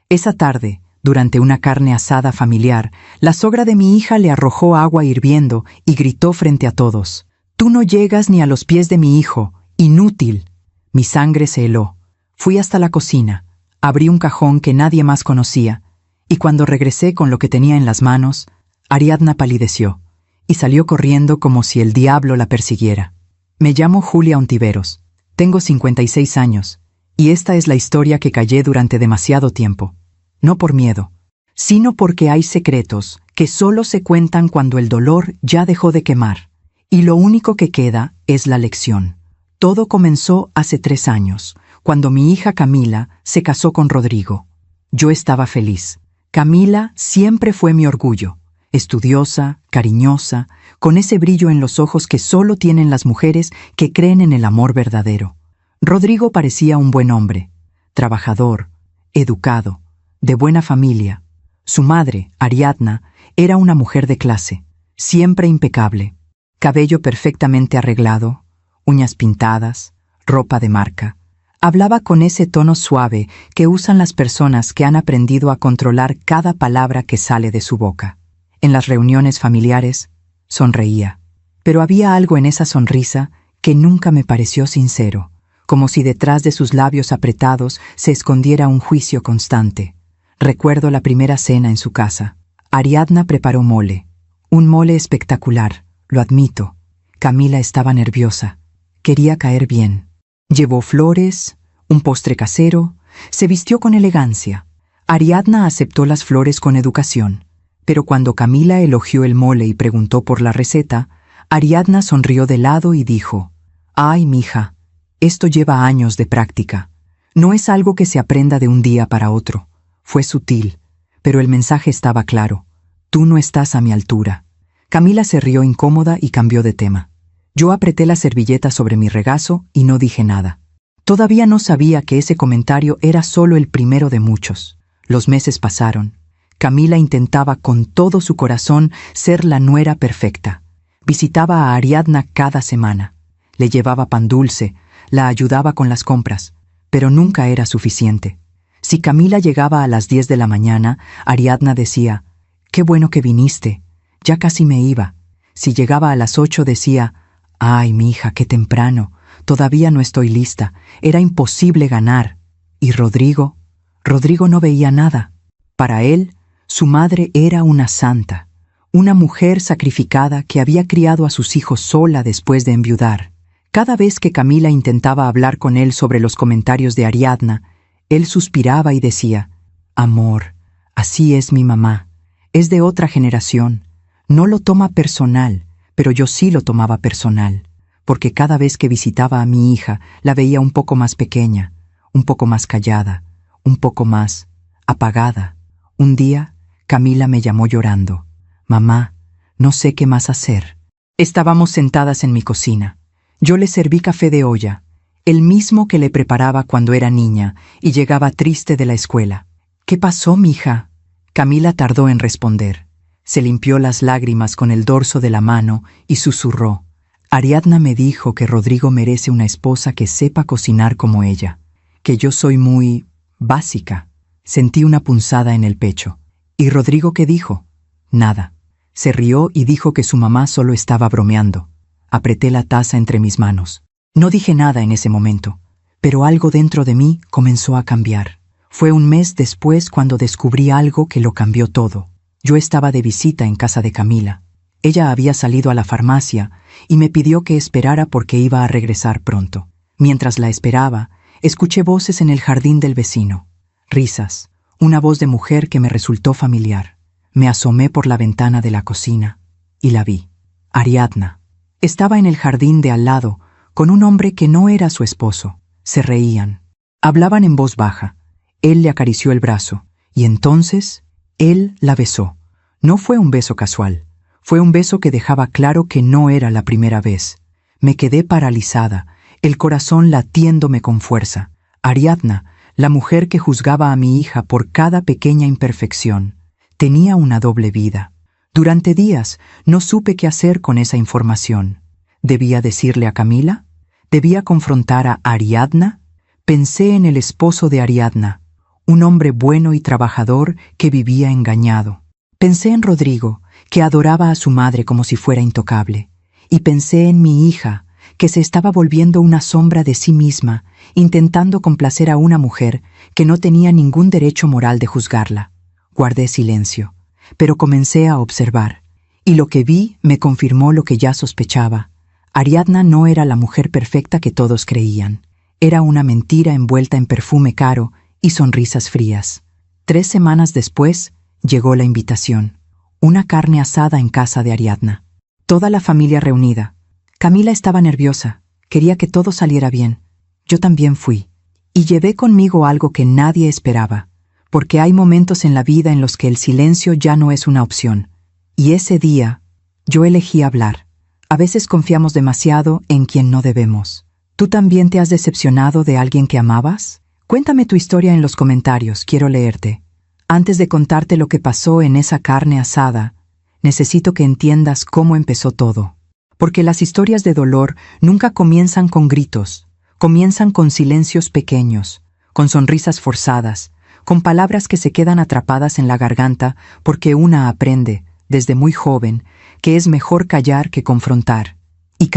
Esa tarde, durante una carne asada familiar, la sogra de mi hija le arrojó agua hirviendo y gritó frente a todos: «Tú no llegas ni a los pies de mi hijo, inútil». Mi sangre se heló. Fui hasta la cocina, abrí un cajón que nadie más conocía, y cuando regresé con lo que tenía en las manos, Ariadna palideció y salió corriendo como si el diablo la persiguiera. Me llamo Julia Ontiveros, tengo 56 años, y esta es la historia que callé durante demasiado tiempo. No por miedo, sino porque hay secretos que solo se cuentan cuando el dolor ya dejó de quemar, y lo único que queda es la lección. Todo comenzó hace 3 años, cuando mi hija Camila se casó con Rodrigo. Yo estaba feliz. Camila siempre fue mi orgullo, estudiosa, cariñosa, con ese brillo en los ojos que solo tienen las mujeres que creen en el amor verdadero. Rodrigo parecía un buen hombre, trabajador, educado, de buena familia. Su madre, Ariadna, era una mujer de clase, siempre impecable, cabello perfectamente arreglado, uñas pintadas, ropa de marca. Hablaba con ese tono suave que usan las personas que han aprendido a controlar cada palabra que sale de su boca. En las reuniones familiares, sonreía, pero había algo en esa sonrisa que nunca me pareció sincero, como si detrás de sus labios apretados se escondiera un juicio constante. Recuerdo la primera cena en su casa. Ariadna preparó mole, un mole espectacular, lo admito. Camila estaba nerviosa, quería caer bien. Llevó flores, un postre casero, se vistió con elegancia. Ariadna aceptó las flores con educación, pero cuando Camila elogió el mole y preguntó por la receta, Ariadna sonrió de lado y dijo: «Ay, mija, esto lleva años de práctica. No es algo que se aprenda de un día para otro». Fue sutil, pero el mensaje estaba claro: «Tú no estás a mi altura». Camila se rió incómoda y cambió de tema. Yo apreté la servilleta sobre mi regazo y no dije nada. Todavía no sabía que ese comentario era solo el primero de muchos. Los meses pasaron. Camila intentaba con todo su corazón ser la nuera perfecta. Visitaba a Ariadna cada semana. Le llevaba pan dulce, la ayudaba con las compras, pero nunca era suficiente. Si Camila llegaba a las 10 de la mañana, Ariadna decía: «Qué bueno que viniste, ya casi me iba». Si llegaba a las 8 decía: «Ay, mija, qué temprano, todavía no estoy lista». Era imposible ganar. ¿Y Rodrigo? Rodrigo no veía nada. Para él, su madre era una santa, una mujer sacrificada que había criado a sus hijos sola después de enviudar. Cada vez que Camila intentaba hablar con él sobre los comentarios de Ariadna, él suspiraba y decía: «Amor, así es mi mamá, es de otra generación, no lo toma personal». Pero yo sí lo tomaba personal, porque cada vez que visitaba a mi hija la veía un poco más pequeña, un poco más callada, un poco más apagada. Un día, Camila me llamó llorando: «Mamá, no sé qué más hacer». Estábamos sentadas en mi cocina. Yo le serví café de olla, el mismo que le preparaba cuando era niña y llegaba triste de la escuela. «¿Qué pasó, mija?». Camila tardó en responder. Se limpió las lágrimas con el dorso de la mano y susurró: «Ariadna me dijo que Rodrigo merece una esposa que sepa cocinar como ella, que yo soy muy básica». Sentí una punzada en el pecho. ¿Y Rodrigo qué dijo? Nada. Se rió y dijo que su mamá solo estaba bromeando. Apreté la taza entre mis manos. No dije nada en ese momento, pero algo dentro de mí comenzó a cambiar. Fue un mes después cuando descubrí algo que lo cambió todo. Yo estaba de visita en casa de Camila. Ella había salido a la farmacia y me pidió que esperara porque iba a regresar pronto. Mientras la esperaba, escuché voces en el jardín del vecino. Risas, una voz de mujer que me resultó familiar. Me asomé por la ventana de la cocina y la vi. Ariadna. Estaba en el jardín de al lado, con un hombre que no era su esposo. Se reían. Hablaban en voz baja. Él le acarició el brazo y entonces él la besó. No fue un beso casual. Fue un beso que dejaba claro que no era la primera vez. Me quedé paralizada, el corazón latiéndome con fuerza. Ariadna, la mujer que juzgaba a mi hija por cada pequeña imperfección, tenía una doble vida. Durante días no supe qué hacer con esa información. ¿Debía decirle a Camila? ¿Debía confrontar a Ariadna? Pensé en el esposo de Ariadna, un hombre bueno y trabajador que vivía engañado. Pensé en Rodrigo, que adoraba a su madre como si fuera intocable, y pensé en mi hija, que se estaba volviendo una sombra de sí misma, intentando complacer a una mujer que no tenía ningún derecho moral de juzgarla. Guardé silencio, pero comencé a observar, y lo que vi me confirmó lo que ya sospechaba. Ariadna no era la mujer perfecta que todos creían. Era una mentira envuelta en perfume caro y sonrisas frías. 3 semanas después, llegó la invitación. Una carne asada en casa de Ariadna. Toda la familia reunida. Camila estaba nerviosa. Quería que todo saliera bien. Yo también fui. Y llevé conmigo algo que nadie esperaba. Porque hay momentos en la vida en los que el silencio ya no es una opción. Y ese día, yo elegí hablar. A veces confiamos demasiado en quien no debemos. ¿Tú también te has decepcionado de alguien que amabas? Cuéntame tu historia en los comentarios, quiero leerte. Antes de contarte lo que pasó en esa carne asada, necesito que entiendas cómo empezó todo. Porque las historias de dolor nunca comienzan con gritos, comienzan con silencios pequeños, con sonrisas forzadas, con palabras que se quedan atrapadas en la garganta porque una aprende, desde muy joven, que es mejor callar que confrontar. Y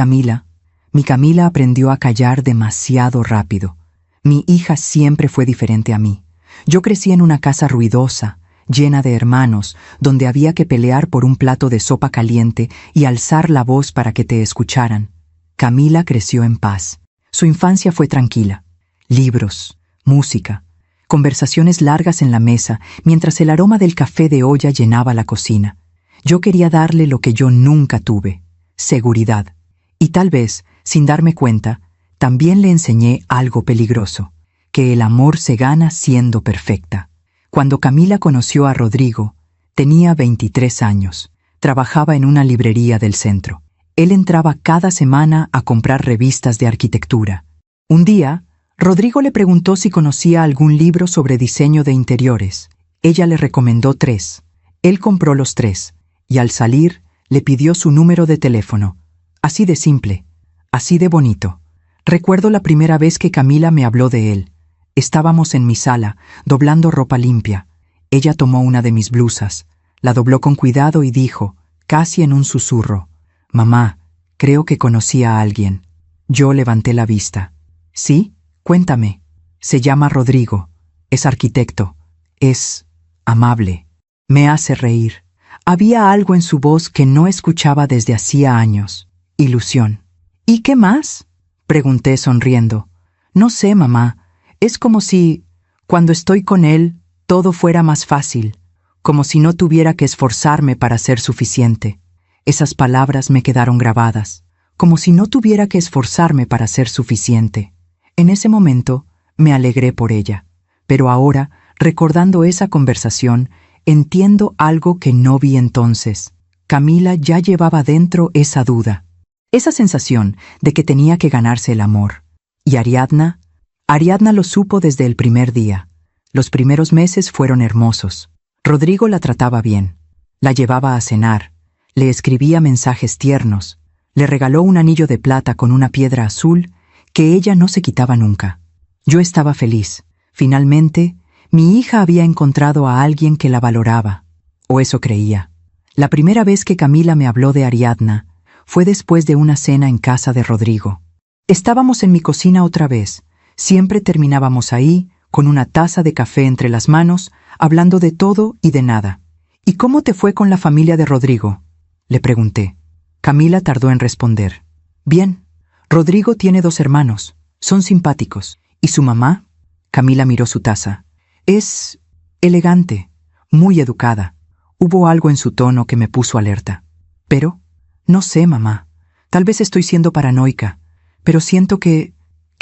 mi Camila aprendió a callar demasiado rápido. Mi hija siempre fue diferente a mí. Yo crecí en una casa ruidosa, llena de hermanos, donde había que pelear por un plato de sopa caliente y alzar la voz para que te escucharan. Camila creció en paz. Su infancia fue tranquila. Libros, música, conversaciones largas en la mesa, mientras el aroma del café de olla llenaba la cocina. Yo quería darle lo que yo nunca tuve: seguridad. Y tal vez, sin darme cuenta, también le enseñé algo peligroso: que el amor se gana siendo perfecta. Cuando Camila conoció a Rodrigo, tenía 23 años. Trabajaba en una librería del centro. Él entraba cada semana a comprar revistas de arquitectura. Un día, Rodrigo le preguntó si conocía algún libro sobre diseño de interiores. Ella le recomendó 3. Él compró los 3, y al salir, le pidió su número de teléfono. Así de simple, así de bonito. Recuerdo la primera vez que Camila me habló de él. Estábamos en mi sala, doblando ropa limpia. Ella tomó una de mis blusas, la dobló con cuidado y dijo, casi en un susurro: «Mamá, creo que conocí a alguien». Yo levanté la vista. «¿Sí? Cuéntame». «Se llama Rodrigo. Es arquitecto. Es amable. Me hace reír». Había algo en su voz que no escuchaba desde hacía años. Ilusión. «¿Y qué más?», pregunté sonriendo. «No sé, mamá. Es como si, cuando estoy con él, todo fuera más fácil, como si no tuviera que esforzarme para ser suficiente». Esas palabras me quedaron grabadas, como si no tuviera que esforzarme para ser suficiente. En ese momento, me alegré por ella, pero ahora, recordando esa conversación, entiendo algo que no vi entonces. Camila ya llevaba dentro esa duda, esa sensación de que tenía que ganarse el amor. Y Ariadna lo supo desde el primer día. Los primeros meses fueron hermosos. Rodrigo la trataba bien. La llevaba a cenar. Le escribía mensajes tiernos. Le regaló un anillo de plata con una piedra azul que ella no se quitaba nunca. Yo estaba feliz. Finalmente, mi hija había encontrado a alguien que la valoraba. O eso creía. La primera vez que Camila me habló de Ariadna fue después de una cena en casa de Rodrigo. Estábamos en mi cocina otra vez. Siempre terminábamos ahí, con una taza de café entre las manos, hablando de todo y de nada. «¿Y cómo te fue con la familia de Rodrigo?», le pregunté. Camila tardó en responder. «Bien. Rodrigo tiene 2 hermanos. Son simpáticos. ¿Y su mamá?». Camila miró su taza. «Es elegante, muy educada». Hubo algo en su tono que me puso alerta. «Pero, no sé, mamá. Tal vez estoy siendo paranoica, pero siento que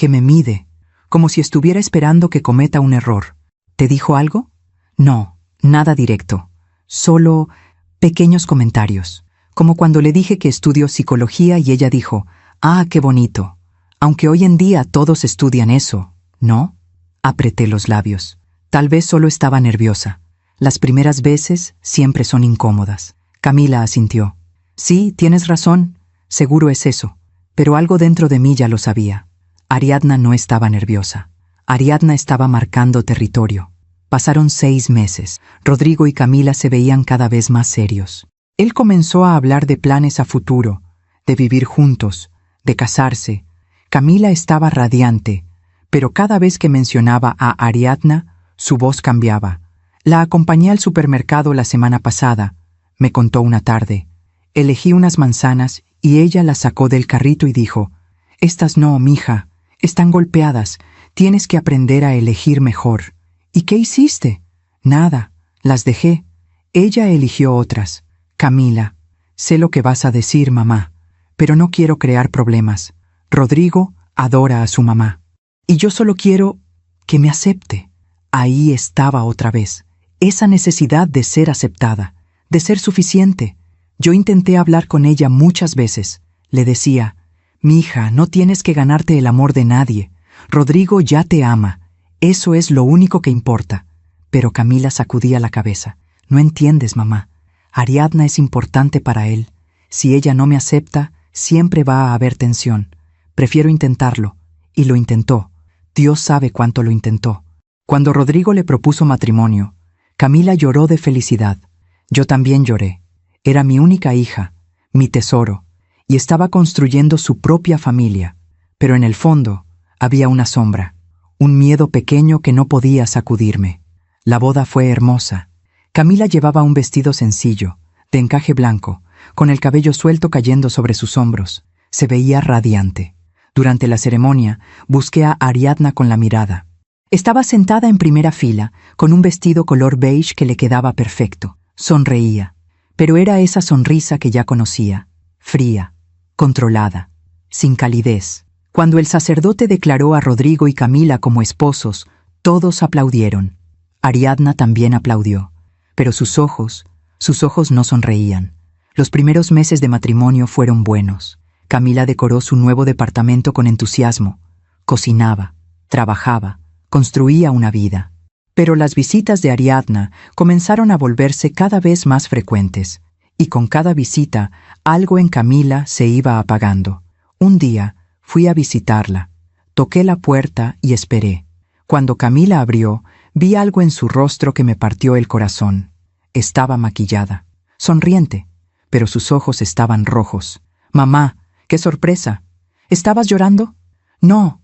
me mide, como si estuviera esperando que cometa un error». «¿Te dijo algo?». «No, nada directo. Solo pequeños comentarios. Como cuando le dije que estudio psicología y ella dijo, «Ah, qué bonito. Aunque hoy en día todos estudian eso, ¿no?». Apreté los labios. Tal vez solo estaba nerviosa. Las primeras veces siempre son incómodas. Camila asintió. «Sí, tienes razón. Seguro es eso». Pero algo dentro de mí ya lo sabía. Ariadna no estaba nerviosa. Ariadna estaba marcando territorio. Pasaron 6 meses. Rodrigo y Camila se veían cada vez más serios. Él comenzó a hablar de planes a futuro, de vivir juntos, de casarse. Camila estaba radiante, pero cada vez que mencionaba a Ariadna, su voz cambiaba. La acompañé al supermercado la semana pasada, me contó una tarde. Elegí unas manzanas y ella las sacó del carrito y dijo: «Estas no, mija, están golpeadas, tienes que aprender a elegir mejor». «¿Y qué hiciste?» «Nada, las dejé. Ella eligió otras». «Camila, sé lo que vas a decir, mamá, pero no quiero crear problemas. Rodrigo adora a su mamá. Y yo solo quiero que me acepte». Ahí estaba otra vez, esa necesidad de ser aceptada, de ser suficiente. Yo intenté hablar con ella muchas veces. Le decía: «Mija, no tienes que ganarte el amor de nadie. Rodrigo ya te ama. Eso es lo único que importa». Pero Camila sacudía la cabeza. «No entiendes, mamá. Ariadna es importante para él. Si ella no me acepta, siempre va a haber tensión. Prefiero intentarlo». Y lo intentó. Dios sabe cuánto lo intentó. Cuando Rodrigo le propuso matrimonio, Camila lloró de felicidad. Yo también lloré. Era mi única hija, mi tesoro, y estaba construyendo su propia familia. Pero en el fondo había una sombra, un miedo pequeño que no podía sacudirme. La boda fue hermosa. Camila llevaba un vestido sencillo, de encaje blanco, con el cabello suelto cayendo sobre sus hombros. Se veía radiante. Durante la ceremonia, busqué a Ariadna con la mirada. Estaba sentada en primera fila, con un vestido color beige que le quedaba perfecto. Sonreía, pero era esa sonrisa que ya conocía, fría, controlada, sin calidez. Cuando el sacerdote declaró a Rodrigo y Camila como esposos, todos aplaudieron. Ariadna también aplaudió, pero sus ojos no sonreían. Los primeros meses de matrimonio fueron buenos. Camila decoró su nuevo departamento con entusiasmo. Cocinaba, trabajaba, construía una vida. Pero las visitas de Ariadna comenzaron a volverse cada vez más frecuentes, y con cada visita algo en Camila se iba apagando. Un día fui a visitarla. Toqué la puerta y esperé. Cuando Camila abrió, vi algo en su rostro que me partió el corazón. Estaba maquillada, sonriente, pero sus ojos estaban rojos. «Mamá, qué sorpresa. ¿Estabas llorando?» «No,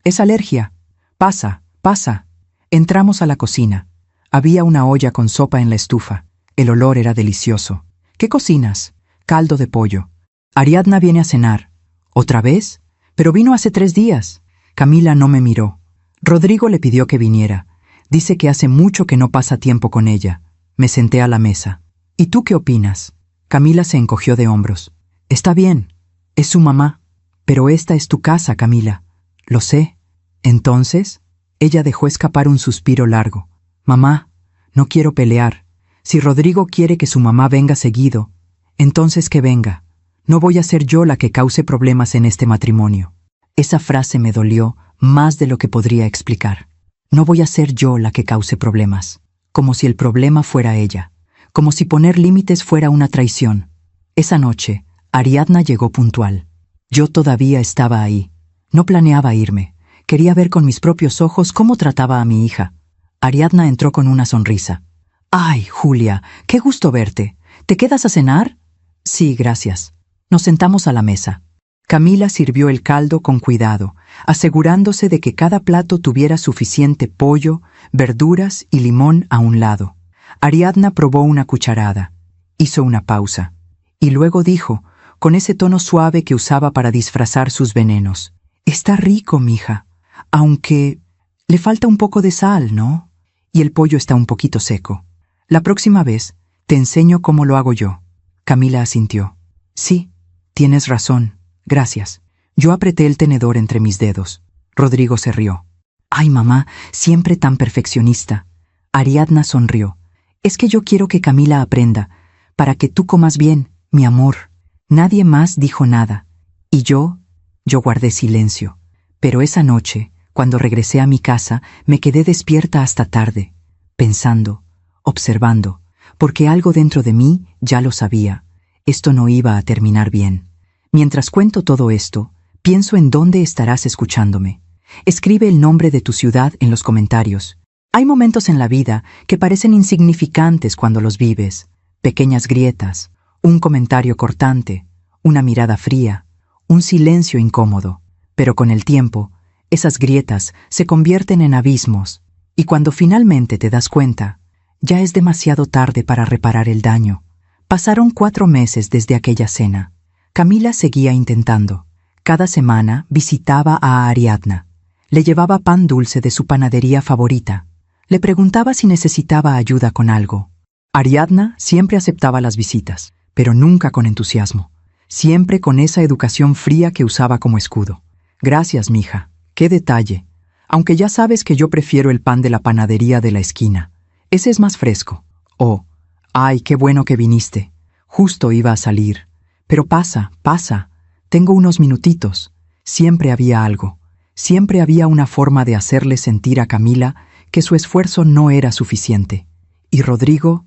es alergia. Pasa, pasa». Entramos a la cocina. Había una olla con sopa en la estufa. El olor era delicioso. «¿Qué cocinas?» «Caldo de pollo». «Ariadna viene a cenar». «¿Otra vez?» «Pero vino hace 3 días». Camila no me miró. Rodrigo le pidió que viniera. Dice que hace mucho que no pasa tiempo con ella. Me senté a la mesa. «¿Y tú qué opinas?» Camila se encogió de hombros. «Está bien. Es su mamá. Pero esta es tu casa, Camila». «Lo sé». «Entonces...» Ella dejó escapar un suspiro largo. «Mamá, no quiero pelear. Si Rodrigo quiere que su mamá venga seguido, entonces que venga. No voy a ser yo la que cause problemas en este matrimonio». Esa frase me dolió más de lo que podría explicar. No voy a ser yo la que cause problemas. Como si el problema fuera ella. Como si poner límites fuera una traición. Esa noche, Ariadna llegó puntual. Yo todavía estaba ahí. No planeaba irme. Quería ver con mis propios ojos cómo trataba a mi hija. Ariadna entró con una sonrisa. «Ay, Julia, qué gusto verte. ¿Te quedas a cenar?» «Sí, gracias». Nos sentamos a la mesa. Camila sirvió el caldo con cuidado, asegurándose de que cada plato tuviera suficiente pollo, verduras y limón a un lado. Ariadna probó una cucharada. Hizo una pausa. Y luego dijo, con ese tono suave que usaba para disfrazar sus venenos: «Está rico, mija. Aunque le falta un poco de sal, ¿no? Y el pollo está un poquito seco. La próxima vez te enseño cómo lo hago yo». Camila asintió. «Sí, tienes razón. Gracias». Yo apreté el tenedor entre mis dedos. Rodrigo se rió. «Ay, mamá, siempre tan perfeccionista». Ariadna sonrió. «Es que yo quiero que Camila aprenda, para que tú comas bien, mi amor». Nadie más dijo nada. Y yo guardé silencio. Pero esa noche, cuando regresé a mi casa, me quedé despierta hasta tarde, pensando, observando, porque algo dentro de mí ya lo sabía. Esto no iba a terminar bien. Mientras cuento todo esto, pienso en dónde estarás escuchándome. Escribe el nombre de tu ciudad en los comentarios. Hay momentos en la vida que parecen insignificantes cuando los vives. Pequeñas grietas, un comentario cortante, una mirada fría, un silencio incómodo. Pero con el tiempo, esas grietas se convierten en abismos, y cuando finalmente te das cuenta, ya es demasiado tarde para reparar el daño. Pasaron 4 meses desde aquella cena. Camila seguía intentando. Cada semana visitaba a Ariadna. Le llevaba pan dulce de su panadería favorita. Le preguntaba si necesitaba ayuda con algo. Ariadna siempre aceptaba las visitas, pero nunca con entusiasmo. Siempre con esa educación fría que usaba como escudo. Gracias, mija. Qué detalle. Aunque ya sabes que yo prefiero el pan de la panadería de la esquina. Ese es más fresco. Oh, ay, qué bueno que viniste. Justo iba a salir. Pero pasa, pasa. Tengo unos minutitos. Siempre había algo. Siempre había una forma de hacerle sentir a Camila que su esfuerzo no era suficiente. Y Rodrigo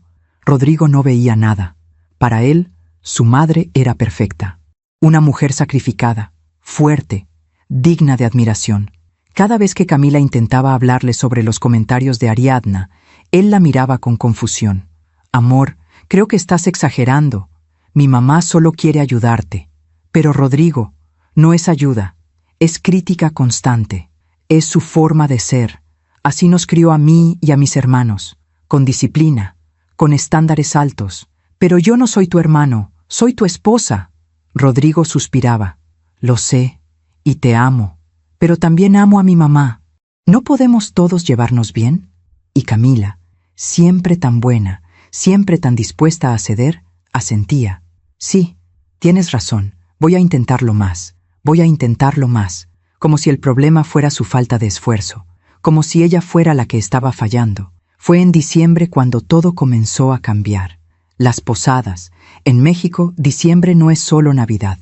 no veía nada. Para él, su madre era perfecta. Una mujer sacrificada, fuerte, digna de admiración. Cada vez que Camila intentaba hablarle sobre los comentarios de Ariadna, él la miraba con confusión. Amor, creo que estás exagerando. Mi mamá solo quiere ayudarte. Pero Rodrigo, no es ayuda, es crítica constante. Es su forma de ser. Así nos crió a mí y a mis hermanos, con disciplina, con estándares altos. Pero yo no soy tu hermano, soy tu esposa. Rodrigo suspiraba. Lo sé, y te amo, pero también amo a mi mamá. ¿No podemos todos llevarnos bien? Y Camila, siempre tan buena, siempre tan dispuesta a ceder, asentía. Sí, tienes razón, voy a intentarlo más, como si el problema fuera su falta de esfuerzo, como si ella fuera la que estaba fallando. Fue en diciembre cuando todo comenzó a cambiar. Las posadas. En México, diciembre no es solo Navidad.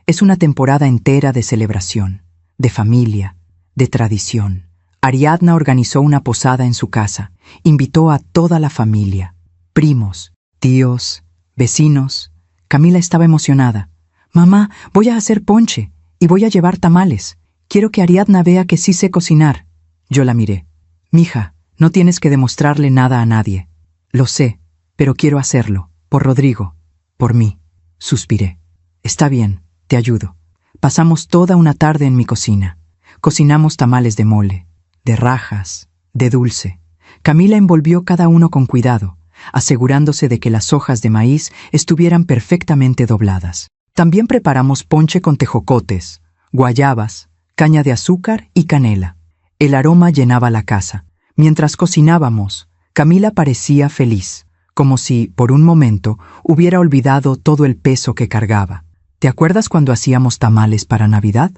Es una temporada entera de celebración, de familia, de tradición. Ariadna organizó una posada en su casa. Invitó a toda la familia. Primos, tíos, vecinos. Camila estaba emocionada. Mamá, voy a hacer ponche y voy a llevar tamales. Quiero que Ariadna vea que sí sé cocinar. Yo la miré. Mija, no tienes que demostrarle nada a nadie. Lo sé, pero quiero hacerlo. Por Rodrigo. Por mí. Suspiré. Está bien, te ayudo. Pasamos toda una tarde en mi cocina. Cocinamos tamales de mole, de rajas, de dulce. Camila envolvió cada uno con cuidado, asegurándose de que las hojas de maíz estuvieran perfectamente dobladas. También preparamos ponche con tejocotes, guayabas, caña de azúcar y canela. El aroma llenaba la casa. Mientras cocinábamos, Camila parecía feliz, como si, por un momento, hubiera olvidado todo el peso que cargaba. ¿Te acuerdas cuando hacíamos tamales para Navidad?,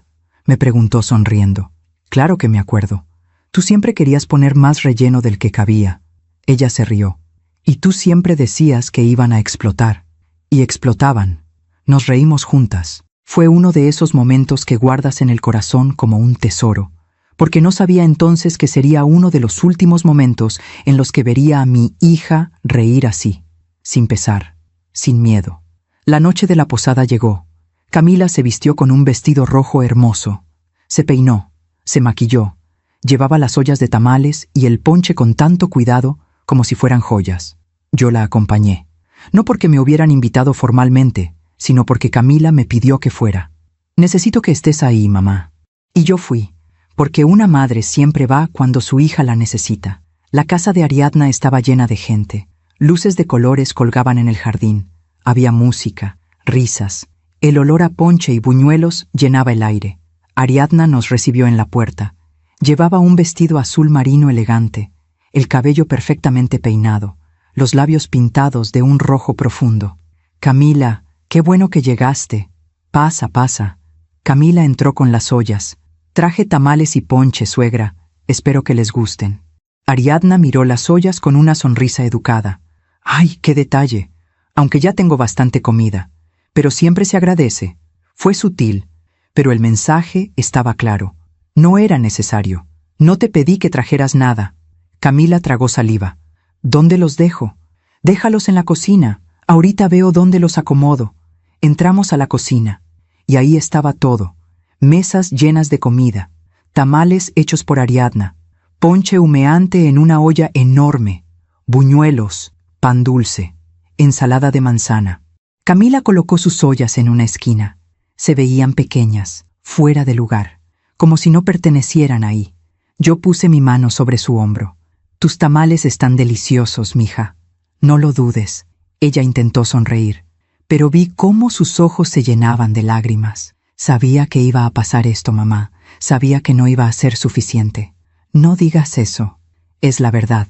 me preguntó sonriendo. Claro que me acuerdo. Tú siempre querías poner más relleno del que cabía. Ella se rió. Y tú siempre decías que iban a explotar. Y explotaban. Nos reímos juntas. Fue uno de esos momentos que guardas en el corazón como un tesoro, porque no sabía entonces que sería uno de los últimos momentos en los que vería a mi hija reír así, sin pesar, sin miedo. La noche de la posada llegó. Camila se vistió con un vestido rojo hermoso. Se peinó, se maquilló, llevaba las ollas de tamales y el ponche con tanto cuidado como si fueran joyas. Yo la acompañé, no porque me hubieran invitado formalmente, sino porque Camila me pidió que fuera. Necesito que estés ahí, mamá. Y yo fui, porque una madre siempre va cuando su hija la necesita. La casa de Ariadna estaba llena de gente. Luces de colores colgaban en el jardín. Había música, risas. El olor a ponche y buñuelos llenaba el aire. Ariadna nos recibió en la puerta. Llevaba un vestido azul marino elegante, el cabello perfectamente peinado, los labios pintados de un rojo profundo. Camila, qué bueno que llegaste. Pasa, pasa. Camila entró con las ollas. Traje tamales y ponche, suegra. Espero que les gusten. Ariadna miró las ollas con una sonrisa educada. ¡Ay, qué detalle! Aunque ya tengo bastante comida. Pero siempre se agradece. Fue sutil, pero el mensaje estaba claro. No era necesario. No te pedí que trajeras nada. Camila tragó saliva. ¿Dónde los dejo? Déjalos en la cocina. Ahorita veo dónde los acomodo. Entramos a la cocina. Y ahí estaba todo. Mesas llenas de comida. Tamales hechos por Ariadna. ponche humeante en una olla enorme, buñuelos, pan dulce, ensalada de manzana. Camila colocó sus ollas en una esquina. Se veían pequeñas, fuera de lugar, como si no pertenecieran ahí. Yo puse mi mano sobre su hombro. Tus tamales están deliciosos, mija. No lo dudes. Ella intentó sonreír, pero vi cómo sus ojos se llenaban de lágrimas. Sabía que iba a pasar esto, mamá. Sabía que no iba a ser suficiente. No digas eso. Es la verdad.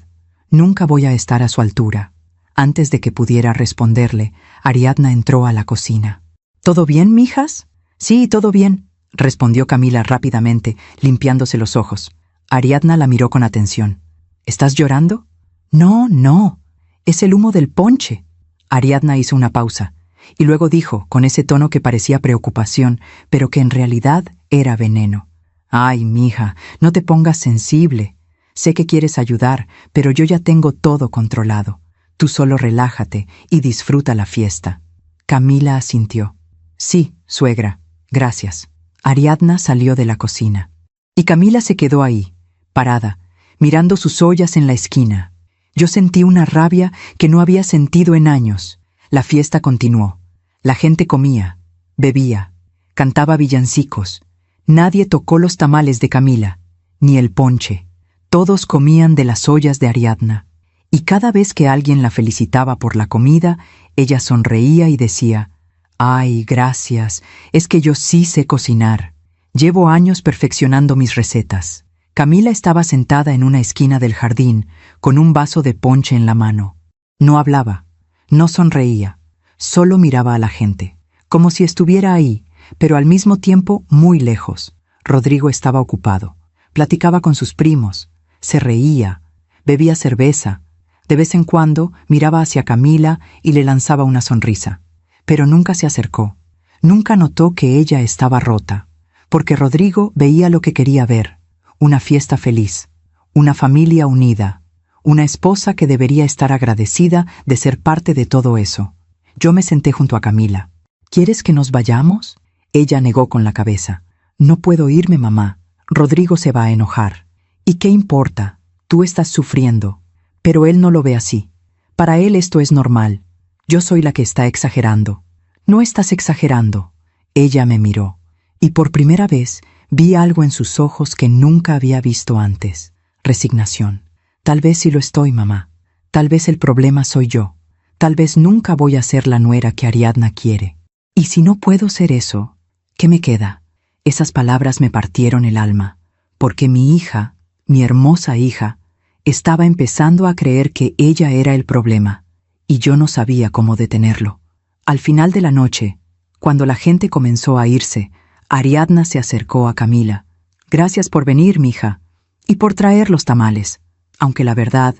Nunca voy a estar a su altura. Antes de que pudiera responderle, Ariadna entró a la cocina. ¿Todo bien, mijas? Sí, todo bien, respondió Camila rápidamente, limpiándose los ojos. Ariadna la miró con atención. ¿Estás llorando? No, no. Es el humo del ponche. Ariadna hizo una pausa, y luego dijo, con ese tono que parecía preocupación, pero que en realidad era veneno. Ay, mija, no te pongas sensible. Sé que quieres ayudar, pero yo ya tengo todo controlado. Tú solo relájate y disfruta la fiesta. Camila asintió. Sí, suegra, gracias. Ariadna salió de la cocina. Y Camila se quedó ahí, parada, mirando sus ollas en la esquina. Yo sentí una rabia que no había sentido en años. La fiesta continuó. La gente comía, bebía, cantaba villancicos. Nadie tocó los tamales de Camila, ni el ponche. Todos comían de las ollas de Ariadna. Y cada vez que alguien la felicitaba por la comida, ella sonreía y decía, «Ay, gracias, es que yo sí sé cocinar. Llevo años perfeccionando mis recetas». Camila estaba sentada en una esquina del jardín, con un vaso de ponche en la mano. No hablaba, no sonreía, solo miraba a la gente, como si estuviera ahí, pero al mismo tiempo muy lejos. Rodrigo estaba ocupado, platicaba con sus primos, se reía, bebía cerveza. De vez en cuando miraba hacia Camila y le lanzaba una sonrisa, pero nunca se acercó. Nunca notó que ella estaba rota, porque Rodrigo veía lo que quería ver, una fiesta feliz, una familia unida, una esposa que debería estar agradecida de ser parte de todo eso. Yo me senté junto a Camila. ¿Quieres que nos vayamos? Ella negó con la cabeza. No puedo irme, mamá. Rodrigo se va a enojar. ¿Y qué importa? Tú estás sufriendo. Pero él no lo ve así. Para él esto es normal. Yo soy la que está exagerando. No estás exagerando. Ella me miró, y por primera vez vi algo en sus ojos que nunca había visto antes. Resignación. Tal vez sí lo estoy, mamá. Tal vez el problema soy yo. Tal vez nunca voy a ser la nuera que Ariadna quiere. Y si no puedo ser eso, ¿qué me queda? Esas palabras me partieron el alma, porque mi hija, mi hermosa hija, estaba empezando a creer que ella era el problema, y yo no sabía cómo detenerlo. Al final de la noche, cuando la gente comenzó a irse, Ariadna se acercó a Camila. Gracias por venir, mija, y por traer los tamales, aunque la verdad,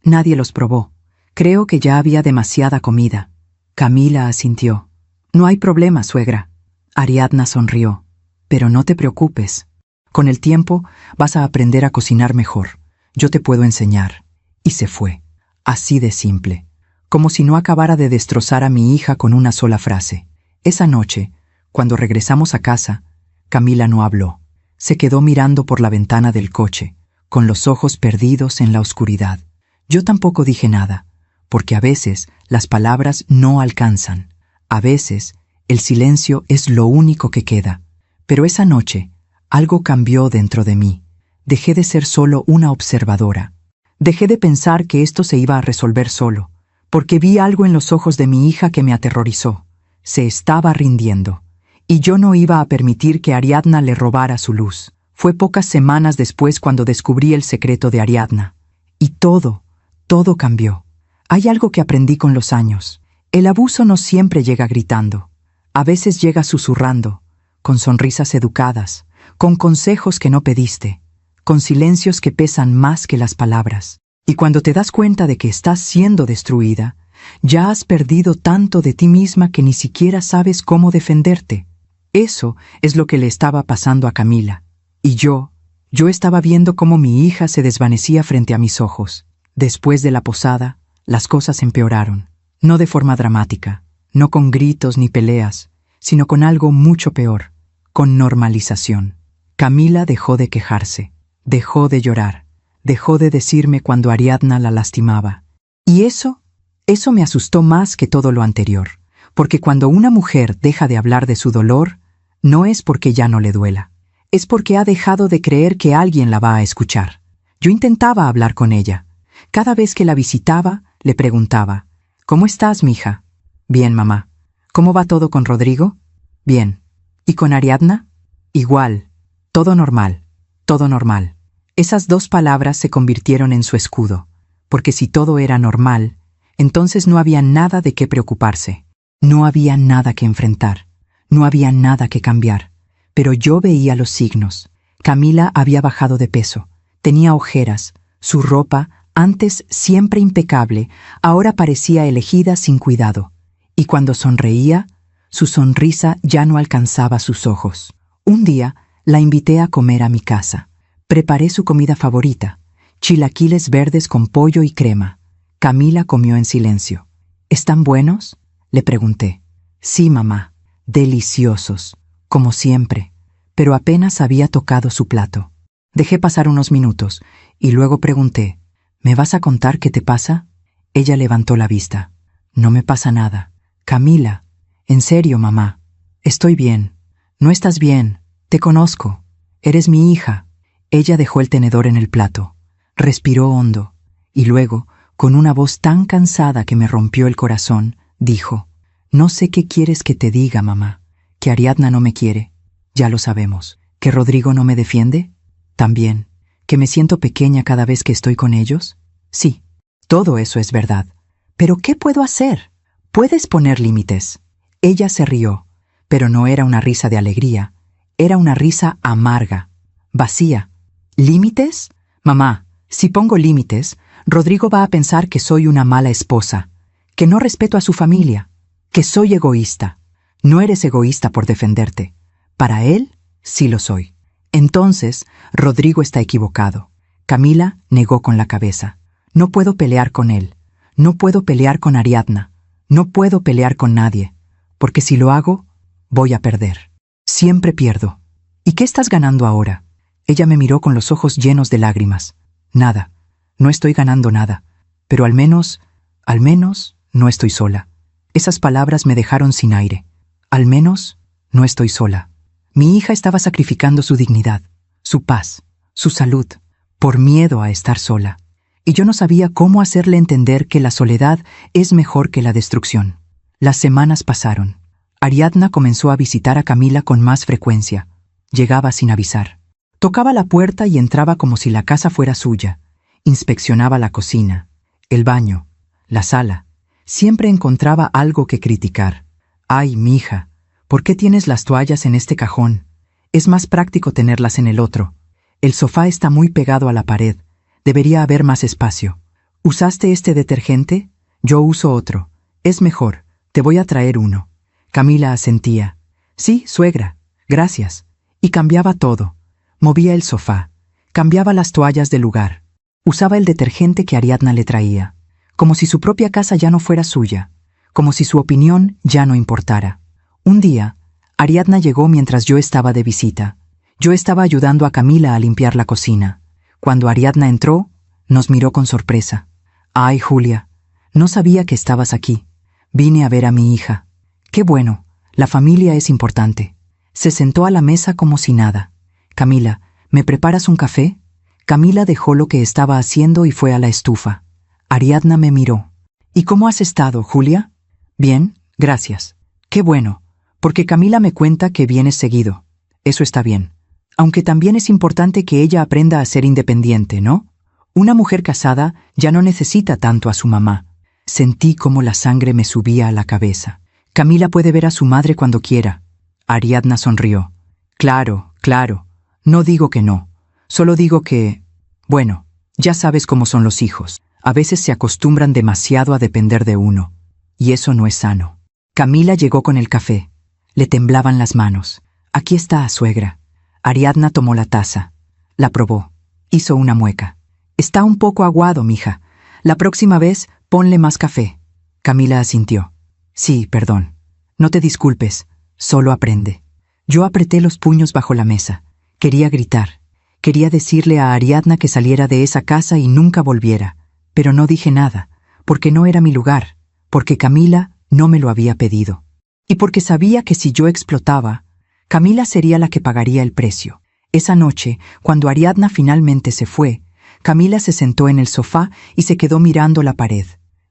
nadie los probó. Creo que ya había demasiada comida. Camila asintió. No hay problema, suegra. Ariadna sonrió. Pero no te preocupes. Con el tiempo vas a aprender a cocinar mejor. Yo te puedo enseñar. Y se fue. Así de simple. Como si no acabara de destrozar a mi hija con una sola frase. Esa noche, cuando regresamos a casa, Camila no habló. Se quedó mirando por la ventana del coche, con los ojos perdidos en la oscuridad. Yo tampoco dije nada, porque a veces las palabras no alcanzan. A veces el silencio es lo único que queda. Pero esa noche, algo cambió dentro de mí. Dejé de ser solo una observadora. Dejé de pensar que esto se iba a resolver solo, porque vi algo en los ojos de mi hija que me aterrorizó. Se estaba rindiendo, y yo no iba a permitir que Ariadna le robara su luz. Fue pocas semanas después cuando descubrí el secreto de Ariadna. Y todo cambió. Hay algo que aprendí con los años. El abuso no siempre llega gritando. A veces llega susurrando, con sonrisas educadas, con consejos que no pediste, con silencios que pesan más que las palabras. Y cuando te das cuenta de que estás siendo destruida, ya has perdido tanto de ti misma que ni siquiera sabes cómo defenderte. Eso es lo que le estaba pasando a Camila. Y yo estaba viendo cómo mi hija se desvanecía frente a mis ojos. Después de la posada, las cosas empeoraron. No de forma dramática, no con gritos ni peleas, sino con algo mucho peor, con normalización. Camila dejó de quejarse, dejó de llorar, Dejó de decirme cuando Ariadna la lastimaba. Y eso me asustó más que todo lo anterior, porque cuando una mujer deja de hablar de su dolor, no es porque ya no le duela, es porque ha dejado de creer que alguien la va a escuchar. Yo intentaba hablar con ella. Cada vez que la visitaba, le preguntaba, «¿Cómo estás, mija?» «Bien, mamá». «¿Cómo va todo con Rodrigo?» «Bien». «¿Y con Ariadna?» «Igual. Todo normal. Todo normal». Esas 2 palabras se convirtieron en su escudo, porque si todo era normal, entonces no había nada de qué preocuparse, no había nada que enfrentar, no había nada que cambiar. Pero yo veía los signos. Camila había bajado de peso, tenía ojeras, su ropa, antes siempre impecable, ahora parecía elegida sin cuidado, y cuando sonreía, su sonrisa ya no alcanzaba sus ojos. Un día la invité a comer a mi casa. Preparé su comida favorita, chilaquiles verdes con pollo y crema. Camila comió en silencio. ¿Están buenos?, le pregunté. Sí, mamá. Deliciosos, como siempre. Pero apenas había tocado su plato. Dejé pasar unos minutos y luego pregunté, ¿me vas a contar qué te pasa? Ella levantó la vista. No me pasa nada. Camila, en serio, mamá. Estoy bien. No estás bien. Te conozco. Eres mi hija. Ella dejó el tenedor en el plato, respiró hondo, y luego, con una voz tan cansada que me rompió el corazón, dijo, «No sé qué quieres que te diga, mamá. ¿Que Ariadna no me quiere? Ya lo sabemos. ¿Que Rodrigo no me defiende? También. ¿Que me siento pequeña cada vez que estoy con ellos? Sí. Todo eso es verdad. ¿Pero qué puedo hacer? Puedes poner límites». Ella se rió, pero no era una risa de alegría, era una risa amarga, vacía. ¿Límites? Mamá, si pongo límites, Rodrigo va a pensar que soy una mala esposa, que no respeto a su familia, que soy egoísta. No eres egoísta por defenderte. Para él, sí lo soy. Entonces, Rodrigo está equivocado. Camila negó con la cabeza. No puedo pelear con él. No puedo pelear con Ariadna. No puedo pelear con nadie. Porque si lo hago, voy a perder. Siempre pierdo. ¿Y qué estás ganando ahora? Ella me miró con los ojos llenos de lágrimas. Nada. No estoy ganando nada. Pero al menos, no estoy sola. Esas palabras me dejaron sin aire. Al menos, no estoy sola. Mi hija estaba sacrificando su dignidad, su paz, su salud, por miedo a estar sola. Y yo no sabía cómo hacerle entender que la soledad es mejor que la destrucción. Las semanas pasaron. Ariadna comenzó a visitar a Camila con más frecuencia. Llegaba sin avisar. Tocaba la puerta y entraba como si la casa fuera suya. Inspeccionaba la cocina, el baño, la sala. Siempre encontraba algo que criticar. «Ay, mija, ¿por qué tienes las toallas en este cajón? Es más práctico tenerlas en el otro. El sofá está muy pegado a la pared. Debería haber más espacio. ¿Usaste este detergente? Yo uso otro. Es mejor. Te voy a traer uno». Camila asentía. «Sí, suegra. Gracias». Y cambiaba todo. Movía el sofá. Cambiaba las toallas de lugar. Usaba el detergente que Ariadna le traía. Como si su propia casa ya no fuera suya. Como si su opinión ya no importara. Un día, Ariadna llegó mientras yo estaba de visita. Yo estaba ayudando a Camila a limpiar la cocina. Cuando Ariadna entró, nos miró con sorpresa. «Ay, Julia, no sabía que estabas aquí. Vine a ver a mi hija». «Qué bueno, la familia es importante». Se sentó a la mesa como si nada. «Camila, ¿me preparas un café?» Camila dejó lo que estaba haciendo y fue a la estufa. Ariadna me miró. «¿Y cómo has estado, Julia?» «Bien, gracias». «Qué bueno, porque Camila me cuenta que vienes seguido». «Eso está bien. Aunque también es importante que ella aprenda a ser independiente, ¿no? Una mujer casada ya no necesita tanto a su mamá». Sentí como la sangre me subía a la cabeza. «Camila puede ver a su madre cuando quiera». Ariadna sonrió. «Claro, claro. No digo que no. Solo digo que... Bueno, ya sabes cómo son los hijos. A veces se acostumbran demasiado a depender de uno. Y eso no es sano». Camila llegó con el café. Le temblaban las manos. «Aquí está, suegra». Ariadna tomó la taza. La probó. Hizo una mueca. «Está un poco aguado, mija. La próxima vez, ponle más café». Camila asintió. «Sí, perdón. No te disculpes. Solo aprende». Yo apreté los puños bajo la mesa. Quería gritar. Quería decirle a Ariadna que saliera de esa casa y nunca volviera, pero no dije nada, porque no era mi lugar, porque Camila no me lo había pedido. Y porque sabía que si yo explotaba, Camila sería la que pagaría el precio. Esa noche, cuando Ariadna finalmente se fue, Camila se sentó en el sofá y se quedó mirando la pared.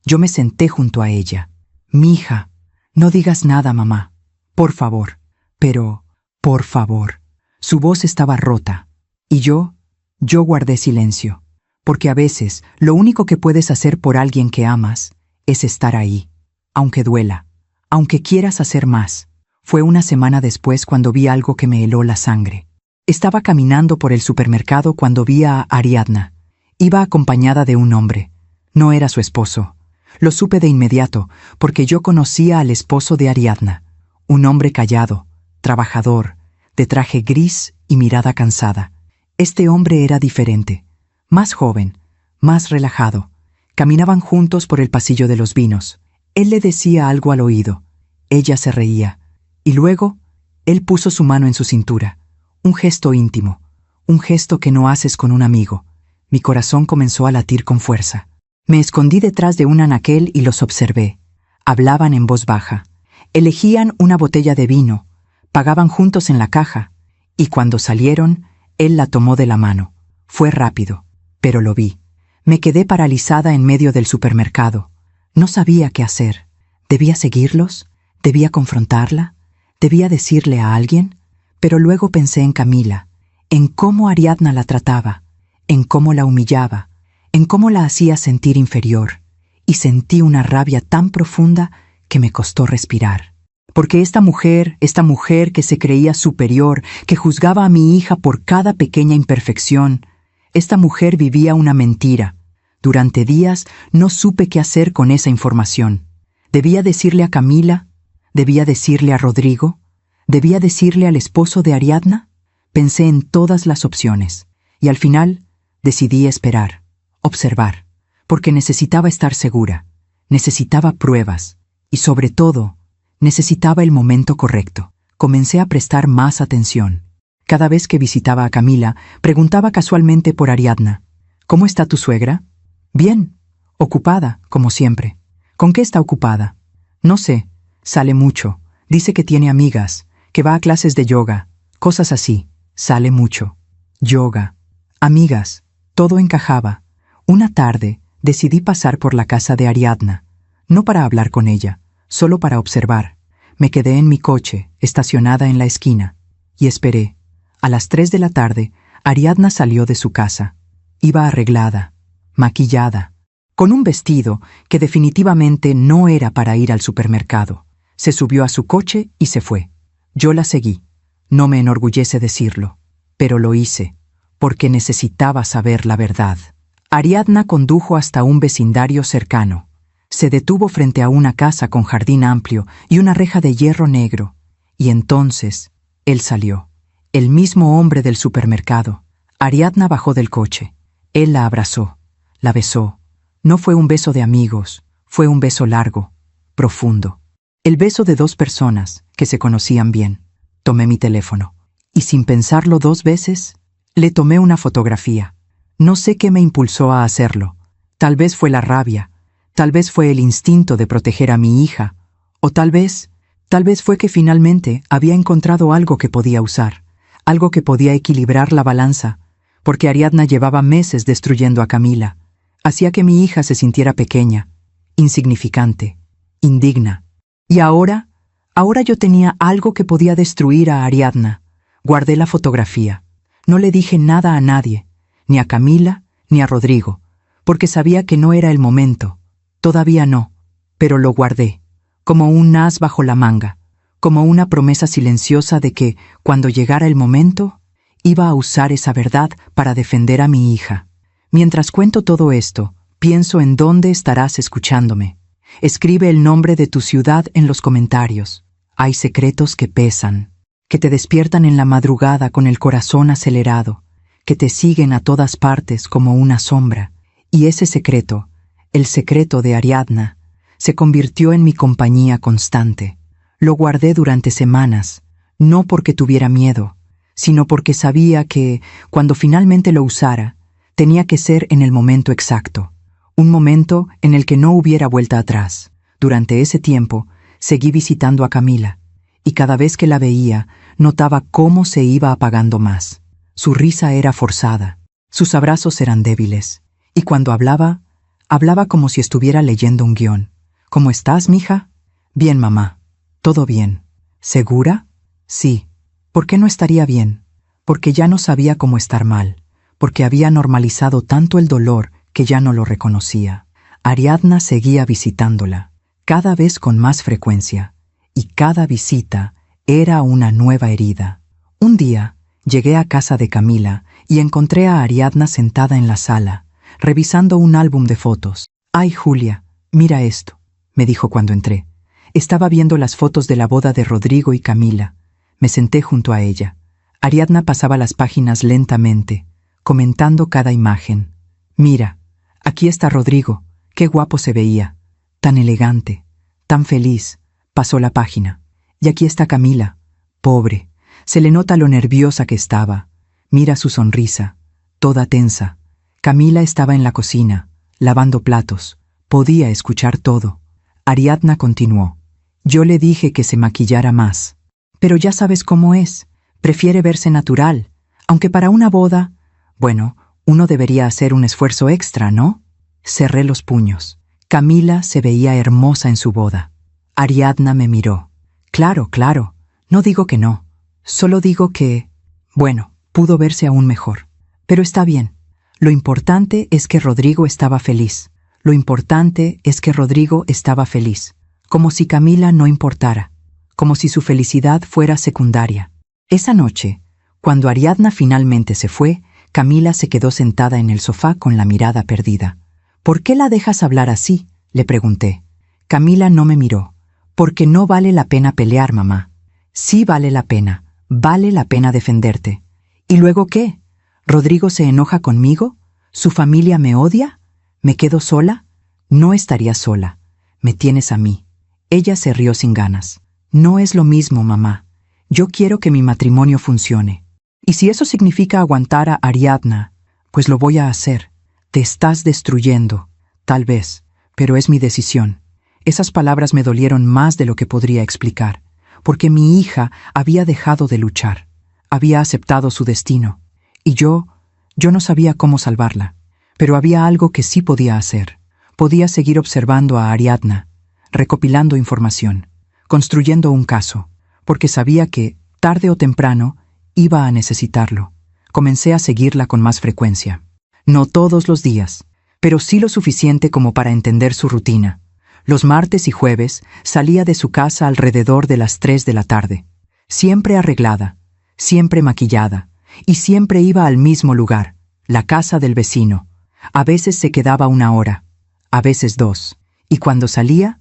Yo me senté junto a ella. «Mija, no digas nada, mamá. Por favor». Pero, por favor. Su voz estaba rota. Y yo guardé silencio. Porque a veces, lo único que puedes hacer por alguien que amas es estar ahí. Aunque duela. Aunque quieras hacer más. Fue una semana después cuando vi algo que me heló la sangre. Estaba caminando por el supermercado cuando vi a Ariadna. Iba acompañada de un hombre. No era su esposo. Lo supe de inmediato, porque yo conocía al esposo de Ariadna. Un hombre callado, trabajador, de traje gris y mirada cansada. Este hombre era diferente. Más joven, más relajado. Caminaban juntos por el pasillo de los vinos. Él le decía algo al oído. Ella se reía. Y luego, él puso su mano en su cintura. Un gesto íntimo. Un gesto que no haces con un amigo. Mi corazón comenzó a latir con fuerza. Me escondí detrás de un anaquel y los observé. Hablaban en voz baja. Elegían una botella de vino. Pagaban juntos en la caja. Y cuando salieron, él la tomó de la mano. Fue rápido, pero lo vi. Me quedé paralizada en medio del supermercado. No sabía qué hacer. ¿Debía seguirlos? ¿Debía confrontarla? ¿Debía decirle a alguien? Pero luego pensé en Camila, en cómo Ariadna la trataba, en cómo la humillaba, en cómo la hacía sentir inferior, y sentí una rabia tan profunda que me costó respirar. Porque esta mujer que se creía superior, que juzgaba a mi hija por cada pequeña imperfección, esta mujer vivía una mentira. Durante días no supe qué hacer con esa información. ¿Debía decirle a Camila? ¿Debía decirle a Rodrigo? ¿Debía decirle al esposo de Ariadna? Pensé en todas las opciones, y al final decidí esperar, observar, porque necesitaba estar segura, necesitaba pruebas, y sobre todo, necesitaba el momento correcto. Comencé a prestar más atención. Cada vez que visitaba a Camila, preguntaba casualmente por Ariadna. «¿Cómo está tu suegra?» «Bien. Ocupada, como siempre». «¿Con qué está ocupada?» «No sé. Sale mucho. Dice que tiene amigas, que va a clases de yoga, cosas así. Sale mucho. Yoga. Amigas». Todo encajaba. Una tarde decidí pasar por la casa de Ariadna, no para hablar con ella, solo para observar. Me quedé en mi coche, estacionada en la esquina, y esperé. A las 3 de la tarde, Ariadna salió de su casa. Iba arreglada, maquillada, con un vestido que definitivamente no era para ir al supermercado. Se subió a su coche y se fue. Yo la seguí. No me enorgullece decirlo, pero lo hice, porque necesitaba saber la verdad. Ariadna condujo hasta un vecindario cercano. Se detuvo frente a una casa con jardín amplio y una reja de hierro negro. Y entonces, él salió. El mismo hombre del supermercado. Ariadna bajó del coche. Él la abrazó, la besó. No fue un beso de amigos, fue un beso largo, profundo. El beso de dos personas que se conocían bien. Tomé mi teléfono. Y sin pensarlo 2 veces, le tomé una fotografía. No sé qué me impulsó a hacerlo. Tal vez fue la rabia, tal vez fue el instinto de proteger a mi hija, o tal vez fue que finalmente había encontrado algo que podía usar, algo que podía equilibrar la balanza, porque Ariadna llevaba meses destruyendo a Camila. Hacía que mi hija se sintiera pequeña, insignificante, indigna. Y ahora yo tenía algo que podía destruir a Ariadna. Guardé la fotografía. No le dije nada a nadie, ni a Camila, ni a Rodrigo, porque sabía que no era el momento. Todavía no, pero lo guardé, como un as bajo la manga, como una promesa silenciosa de que, cuando llegara el momento, iba a usar esa verdad para defender a mi hija. Mientras cuento todo esto, pienso en dónde estarás escuchándome. Escribe el nombre de tu ciudad en los comentarios. Hay secretos que pesan, que te despiertan en la madrugada con el corazón acelerado, que te siguen a todas partes como una sombra. Y ese secreto, el secreto de Ariadna, se convirtió en mi compañía constante. Lo guardé durante semanas, no porque tuviera miedo, sino porque sabía que, cuando finalmente lo usara, tenía que ser en el momento exacto, un momento en el que no hubiera vuelta atrás. Durante ese tiempo, seguí visitando a Camila, y cada vez que la veía, notaba cómo se iba apagando más. Su risa era forzada, sus abrazos eran débiles, y cuando hablaba como si estuviera leyendo un guión. ¿Cómo estás, mija? Bien, mamá. ¿Todo bien? ¿Segura? Sí. ¿Por qué no estaría bien? Porque ya no sabía cómo estar mal, porque había normalizado tanto el dolor que ya no lo reconocía. Ariadna seguía visitándola, cada vez con más frecuencia, y cada visita era una nueva herida. Un día, llegué a casa de Camila y encontré a Ariadna sentada en la sala, revisando un álbum de fotos. «Ay, Julia, mira esto», me dijo cuando entré. Estaba viendo las fotos de la boda de Rodrigo y Camila. Me senté junto a ella. Ariadna pasaba las páginas lentamente, comentando cada imagen. «Mira, aquí está Rodrigo, qué guapo se veía, tan elegante, tan feliz». Pasó la página. «Y aquí está Camila, pobre, se le nota lo nerviosa que estaba. Mira su sonrisa, toda tensa». Camila estaba en la cocina, lavando platos. Podía escuchar todo. Ariadna continuó. «Yo le dije que se maquillara más. Pero ya sabes cómo es. Prefiere verse natural. Aunque para una boda... Bueno, uno debería hacer un esfuerzo extra, ¿no?» Cerré los puños. Camila se veía hermosa en su boda. Ariadna me miró. «Claro, claro. No digo que no. Solo digo que... Bueno, pudo verse aún mejor. Pero está bien. Lo importante es que Rodrigo estaba feliz. Lo importante es que Rodrigo estaba feliz. Como si Camila no importara. Como si su felicidad fuera secundaria». Esa noche, cuando Ariadna finalmente se fue, Camila se quedó sentada en el sofá con la mirada perdida. «¿Por qué la dejas hablar así?», le pregunté. Camila no me miró. «Porque no vale la pena pelear, mamá». «Sí vale la pena defenderte». «¿Y luego qué? ¿Rodrigo se enoja conmigo? ¿Su familia me odia? ¿Me quedo sola?» «No estaría sola. Me tienes a mí». Ella se rió sin ganas. «No es lo mismo, mamá. Yo quiero que mi matrimonio funcione. Y si eso significa aguantar a Ariadna, pues lo voy a hacer. Te estás destruyendo, tal vez, pero es mi decisión». Esas palabras me dolieron más de lo que podría explicar, porque mi hija había dejado de luchar, había aceptado su destino, y yo no sabía cómo salvarla. Pero había algo que sí podía hacer. Podía seguir observando a Ariadna, recopilando información, construyendo un caso, porque sabía que, tarde o temprano, iba a necesitarlo. Comencé a seguirla con más frecuencia. No todos los días, pero sí lo suficiente como para entender su rutina. Los martes y jueves salía de su casa alrededor de las 3 de la tarde. Siempre arreglada, siempre maquillada, y siempre iba al mismo lugar, la casa del vecino. A veces se quedaba 1 hora, a veces 2, y cuando salía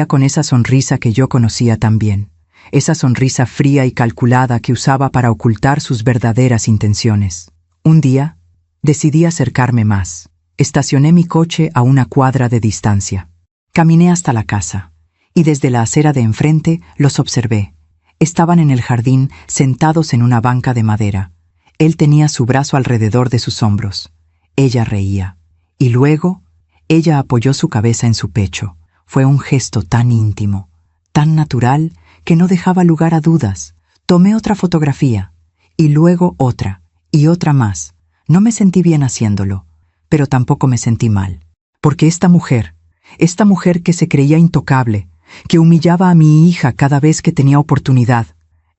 con esa sonrisa que yo conocía tan bien, esa sonrisa fría y calculada que usaba para ocultar sus verdaderas intenciones. Un día, decidí acercarme más. Estacioné mi coche a 1 cuadra de distancia. Caminé hasta la casa, y desde la acera de enfrente los observé. Estaban en el jardín, sentados en una banca de madera. Él tenía su brazo alrededor de sus hombros. Ella reía. Y luego, ella apoyó su cabeza en su pecho. Fue un gesto tan íntimo, tan natural, que no dejaba lugar a dudas. Tomé otra fotografía, y luego otra, y otra más. No me sentí bien haciéndolo, pero tampoco me sentí mal. Porque esta mujer que se creía intocable, que humillaba a mi hija cada vez que tenía oportunidad,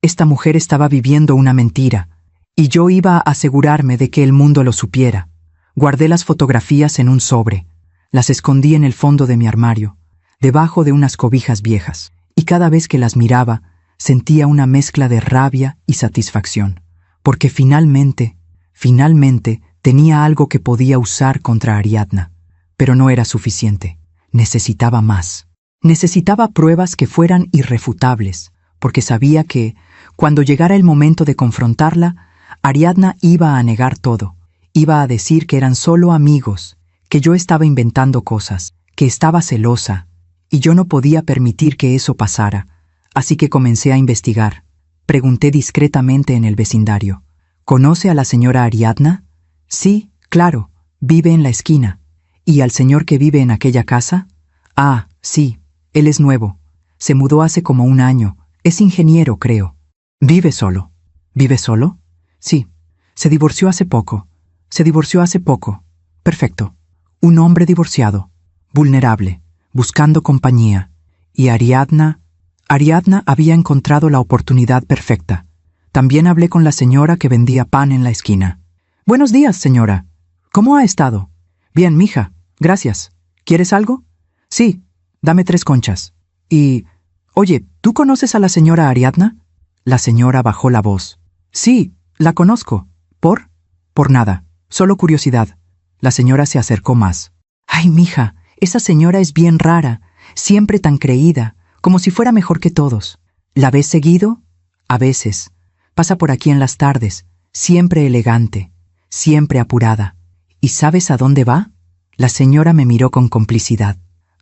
esta mujer estaba viviendo una mentira, y yo iba a asegurarme de que el mundo lo supiera. Guardé las fotografías en un sobre, las escondí en el fondo de mi armario, debajo de unas cobijas viejas, y cada vez que las miraba, sentía una mezcla de rabia y satisfacción, porque finalmente tenía algo que podía usar contra Ariadna, pero no era suficiente. Necesitaba más. Necesitaba pruebas que fueran irrefutables, porque sabía que, cuando llegara el momento de confrontarla, Ariadna iba a negar todo. Iba a decir que eran solo amigos, que yo estaba inventando cosas, que estaba celosa, y yo no podía permitir que eso pasara. Así que comencé a investigar. Pregunté discretamente en el vecindario. ¿Conoce a la señora Ariadna? Sí, claro, vive en la esquina. ¿Y al señor que vive en aquella casa? Ah, sí, él es nuevo. Se mudó hace como un año. Es ingeniero, creo. ¿Vive solo? ¿Vive solo? Sí. Se divorció hace poco. Se divorció hace poco. Perfecto. Un hombre divorciado, vulnerable, buscando compañía. Y Ariadna había encontrado la oportunidad perfecta. También hablé con la señora que vendía pan en la esquina. Buenos días, señora. ¿Cómo ha estado? Bien, mija. Gracias. ¿Quieres algo? Sí. Dame 3 conchas. Y... Oye, ¿tú conoces a la señora Ariadna? La señora bajó la voz. Sí, la conozco. ¿Por? Por nada. Solo curiosidad. La señora se acercó más. Ay, mija, esa señora es bien rara. Siempre tan creída, como si fuera mejor que todos. ¿La ves seguido? A veces. Pasa por aquí en las tardes, siempre elegante, siempre apurada. ¿Y sabes a dónde va? La señora me miró con complicidad.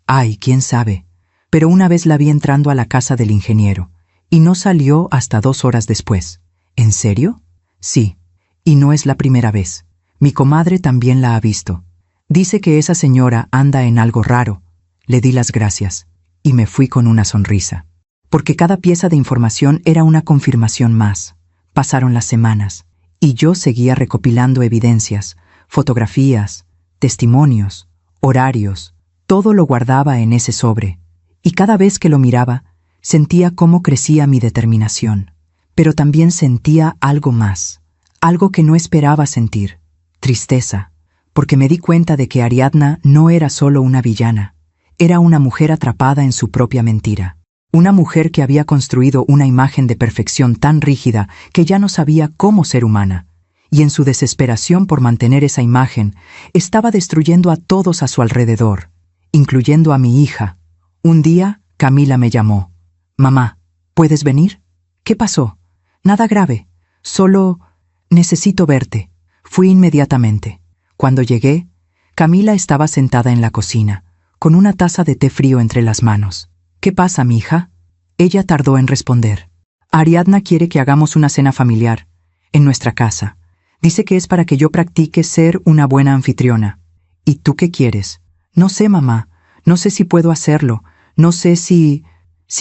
Ay, quién sabe. Pero una vez la vi entrando a la casa del ingeniero, y no salió hasta 2 horas después. ¿En serio? Sí. Y no es la primera vez. Mi comadre también la ha visto. Dice que esa señora anda en algo raro. Le di las gracias, y me fui con una sonrisa. Porque cada pieza de información era una confirmación más. Pasaron las semanas, y yo seguía recopilando evidencias, fotografías, testimonios, horarios. Todo lo guardaba en ese sobre, y cada vez que lo miraba, sentía cómo crecía mi determinación. Pero también sentía algo más, algo que no esperaba sentir, tristeza, porque me di cuenta de que Ariadna no era solo una villana, era una mujer atrapada en su propia mentira. Una mujer que había construido una imagen de perfección tan rígida que ya no sabía cómo ser humana, y en su desesperación por mantener esa imagen, estaba destruyendo a todos a su alrededor, incluyendo a mi hija. Un día, Camila me llamó. Mamá, ¿puedes venir? ¿Qué pasó? Nada grave, solo necesito verte. Fui inmediatamente. Cuando llegué, Camila estaba sentada en la cocina, con una taza de té frío entre las manos. ¿Qué pasa, mija? Ella tardó en responder. Ariadna quiere que hagamos una cena familiar, en nuestra casa. Dice que es para que yo practique ser una buena anfitriona. ¿Y tú qué quieres? No sé, mamá. No sé si puedo hacerlo. No sé si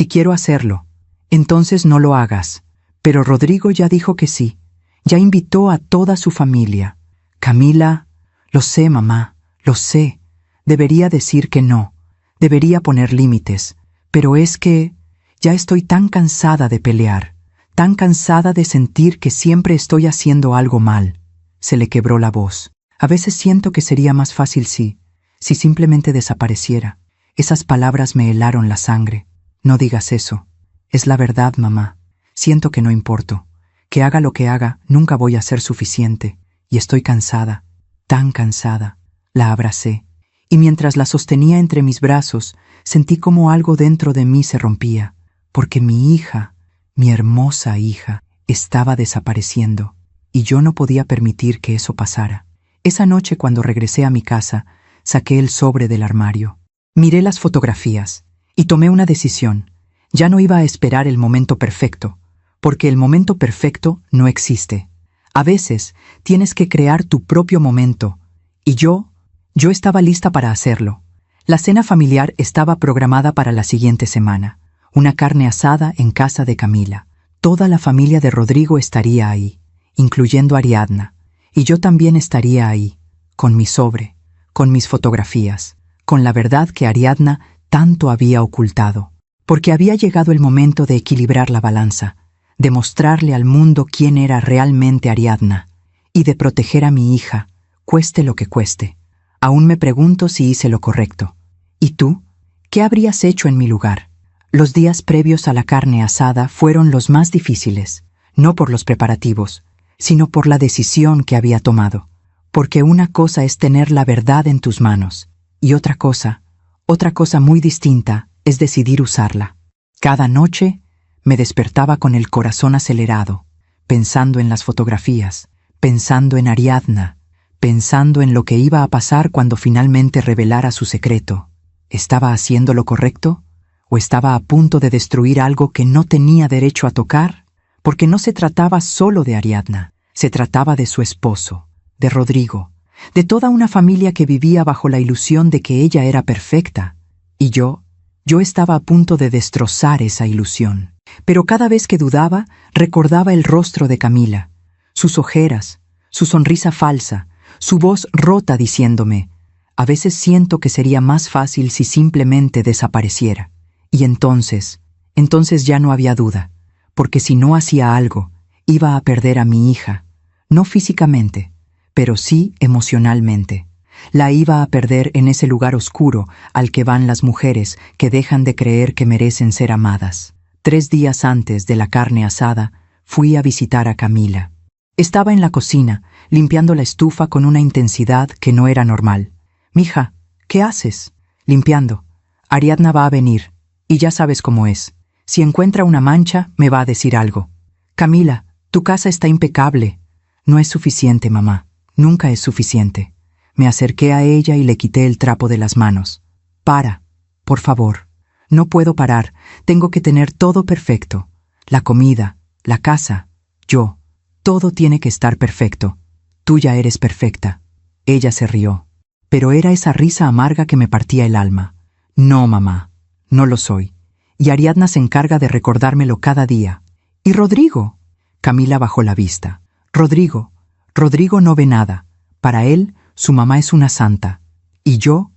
quiero hacerlo. Entonces no lo hagas. Pero Rodrigo ya dijo que sí. Ya invitó a toda su familia. Camila, lo sé, mamá, lo sé. Debería decir que no. Debería poner límites. Pero es que ya estoy tan cansada de pelear, tan cansada de sentir que siempre estoy haciendo algo mal. Se le quebró la voz. A veces siento que sería más fácil si simplemente desapareciera. Esas palabras me helaron la sangre. No digas eso. Es la verdad, mamá. Siento que no importo. Que haga lo que haga, nunca voy a ser suficiente. Y estoy cansada, tan cansada. La abracé. Y mientras la sostenía entre mis brazos, sentí como algo dentro de mí se rompía, porque mi hija, mi hermosa hija, estaba desapareciendo, y yo no podía permitir que eso pasara. Esa noche, cuando regresé a mi casa, saqué el sobre del armario. Miré las fotografías, y tomé una decisión. Ya no iba a esperar el momento perfecto, porque el momento perfecto no existe. A veces, tienes que crear tu propio momento, y yo estaba lista para hacerlo. La cena familiar estaba programada para la siguiente semana. Una carne asada en casa de Camila. Toda la familia de Rodrigo estaría ahí, incluyendo a Ariadna. Y yo también estaría ahí, con mi sobre, con mis fotografías, con la verdad que Ariadna tanto había ocultado. Porque había llegado el momento de equilibrar la balanza, de mostrarle al mundo quién era realmente Ariadna, y de proteger a mi hija, cueste lo que cueste. Aún me pregunto si hice lo correcto. ¿Y tú? ¿Qué habrías hecho en mi lugar? Los días previos a la carne asada fueron los más difíciles, no por los preparativos, sino por la decisión que había tomado. Porque una cosa es tener la verdad en tus manos, y otra cosa muy distinta, es decidir usarla. Cada noche me despertaba con el corazón acelerado, pensando en las fotografías, pensando en Ariadna, pensando en lo que iba a pasar cuando finalmente revelara su secreto. ¿Estaba haciendo lo correcto? ¿O estaba a punto de destruir algo que no tenía derecho a tocar? porque no se trataba solo de Ariadna, se trataba de su esposo, de Rodrigo, de toda una familia que vivía bajo la ilusión de que ella era perfecta, y yo estaba a punto de destrozar esa ilusión. Pero cada vez que dudaba, recordaba el rostro de Camila, sus ojeras, su sonrisa falsa, su voz rota diciéndome: a veces siento que sería más fácil si simplemente desapareciera. Y entonces ya no había duda, porque si no hacía algo, iba a perder a mi hija, no físicamente, pero sí emocionalmente. La iba a perder en ese lugar oscuro al que van las mujeres que dejan de creer que merecen ser amadas. 3 días antes de la carne asada, fui a visitar a Camila. Estaba en la cocina, limpiando la estufa con una intensidad que no era normal. «Mija, ¿qué haces?» «Limpiando. Ariadna va a venir, y ya sabes cómo es. Si encuentra una mancha, me va a decir algo». «Camila, tu casa está impecable». «No es suficiente, mamá. Nunca es suficiente». Me acerqué a ella y le quité el trapo de las manos. «Para, por favor. No puedo parar. Tengo que tener todo perfecto. La comida, la casa, yo. Todo tiene que estar perfecto. Tú ya eres perfecta». Ella se rió, pero era esa risa amarga que me partía el alma. «No, mamá, no lo soy. Y Ariadna se encarga de recordármelo cada día». «¿Y Rodrigo?» Camila bajó la vista. «Rodrigo no ve nada. Para él, su mamá es una santa. Y yo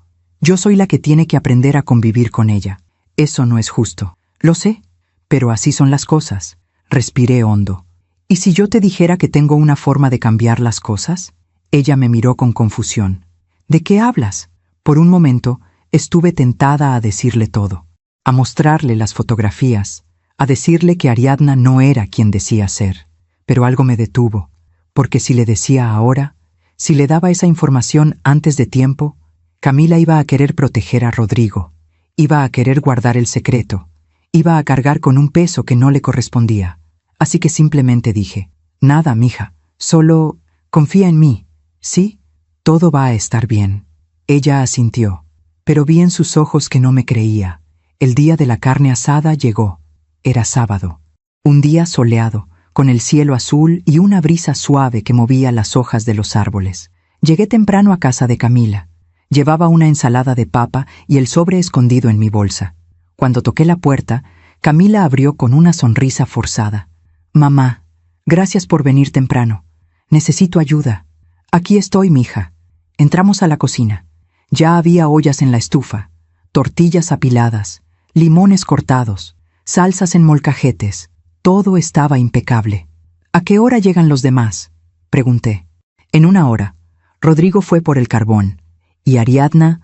soy la que tiene que aprender a convivir con ella. Eso no es justo. Lo sé, pero así son las cosas». Respiré hondo. «¿Y si yo te dijera que tengo una forma de cambiar las cosas?» Ella me miró con confusión. «¿De qué hablas?» Por un momento, estuve tentada a decirle todo, a mostrarle las fotografías, a decirle que Ariadna no era quien decía ser. Pero algo me detuvo, porque si le decía ahora, si le daba esa información antes de tiempo, Camila iba a querer proteger a Rodrigo, iba a querer guardar el secreto, iba a cargar con un peso que no le correspondía. Así que simplemente dije: «Nada, mija, solo confía en mí, ¿sí? Todo va a estar bien». Ella asintió, pero vi en sus ojos que no me creía. El día de la carne asada llegó. Era sábado. Un día soleado, con el cielo azul y una brisa suave que movía las hojas de los árboles. Llegué temprano a casa de Camila. Llevaba una ensalada de papa y el sobre escondido en mi bolsa. Cuando toqué la puerta, Camila abrió con una sonrisa forzada. «Mamá, gracias por venir temprano. Necesito ayuda». «Aquí estoy, mija». Entramos a la cocina. Ya había ollas en la estufa, tortillas apiladas, limones cortados, salsas en molcajetes. Todo estaba impecable. «¿A qué hora llegan los demás?», pregunté. «En 1 hora. Rodrigo fue por el carbón. Y Ariadna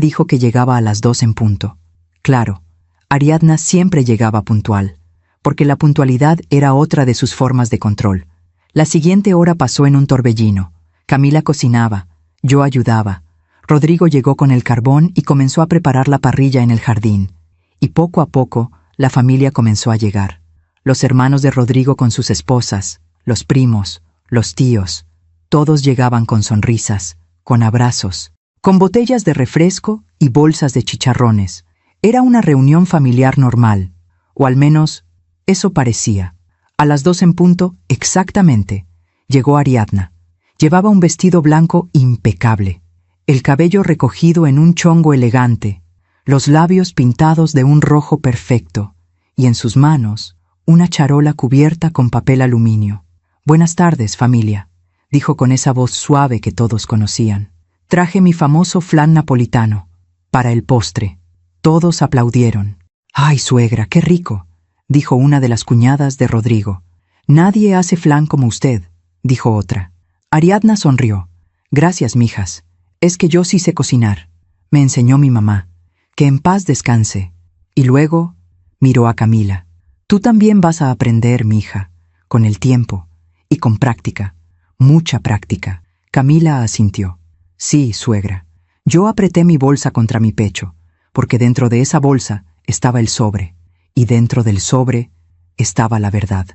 dijo que llegaba a las 2 en punto». Claro, Ariadna siempre llegaba puntual, porque la puntualidad era otra de sus formas de control. La siguiente hora pasó en un torbellino. Camila cocinaba, yo ayudaba. Rodrigo llegó con el carbón y comenzó a preparar la parrilla en el jardín. Y poco a poco, la familia comenzó a llegar. Los hermanos de Rodrigo con sus esposas, los primos, los tíos, todos llegaban con sonrisas, con abrazos, con botellas de refresco y bolsas de chicharrones. Era una reunión familiar normal, o al menos eso parecía. A las 2 en punto, exactamente, llegó Ariadna. Llevaba un vestido blanco impecable, el cabello recogido en un chongo elegante, los labios pintados de un rojo perfecto, y en sus manos una charola cubierta con papel aluminio. «Buenas tardes, familia», dijo con esa voz suave que todos conocían. «Traje mi famoso flan napolitano. Para el postre». Todos aplaudieron. «¡Ay, suegra, qué rico!», dijo una de las cuñadas de Rodrigo. «Nadie hace flan como usted», dijo otra. Ariadna sonrió. «Gracias, mijas. Es que yo sí sé cocinar. Me enseñó mi mamá. Que en paz descanse». Y luego miró a Camila. «Tú también vas a aprender, mija, con el tiempo y con práctica, mucha práctica». Camila asintió. «Sí, suegra». Yo apreté mi bolsa contra mi pecho, porque dentro de esa bolsa estaba el sobre, y dentro del sobre estaba la verdad.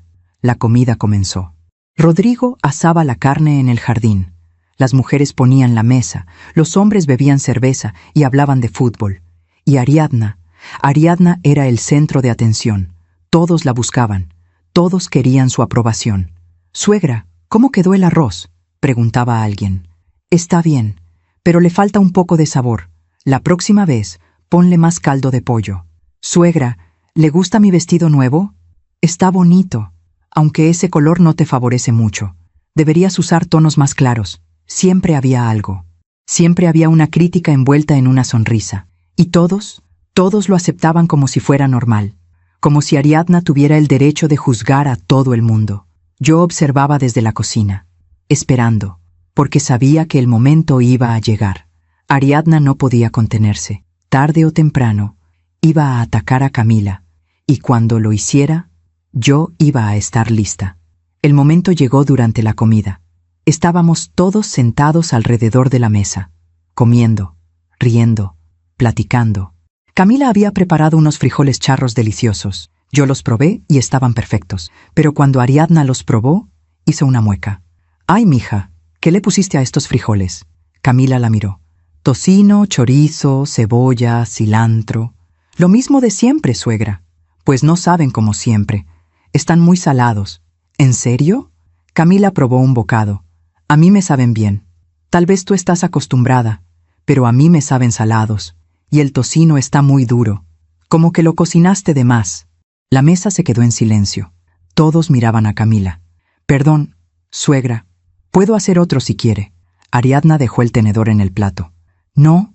La comida comenzó. Rodrigo asaba la carne en el jardín. Las mujeres ponían la mesa, los hombres bebían cerveza y hablaban de fútbol. Y Ariadna era el centro de atención. Todos la buscaban, Todos querían su aprobación. «Suegra, ¿cómo quedó el arroz?», preguntaba alguien. «Está bien, pero le falta un poco de sabor. La próxima vez, ponle más caldo de pollo». «Suegra, ¿le gusta mi vestido nuevo?». «Está bonito, aunque ese color no te favorece mucho. Deberías usar tonos más claros». Siempre había algo. Siempre había una crítica envuelta en una sonrisa. Y todos lo aceptaban como si fuera normal. Como si Ariadna tuviera el derecho de juzgar a todo el mundo. Yo observaba desde la cocina, esperando, porque sabía que el momento iba a llegar. Ariadna no podía contenerse. Tarde o temprano, iba a atacar a Camila, y cuando lo hiciera, yo iba a estar lista. El momento llegó durante la comida. Estábamos todos sentados alrededor de la mesa, comiendo, riendo, platicando. Camila había preparado unos frijoles charros deliciosos. Yo los probé y estaban perfectos, pero cuando Ariadna los probó, hizo una mueca. «Ay, mija, ¿qué le pusiste a estos frijoles?». Camila la miró. «Tocino, chorizo, cebolla, cilantro». «Lo mismo de siempre, suegra». «Pues no saben como siempre. Están muy salados». «¿En serio?». Camila probó un bocado. «A mí me saben bien. Tal vez tú estás acostumbrada, pero a mí me saben salados, y el tocino está muy duro. Como que lo cocinaste de más». La mesa se quedó en silencio. Todos miraban a Camila. «Perdón, suegra. Puedo hacer otro si quiere». Ariadna dejó el tenedor en el plato. «No,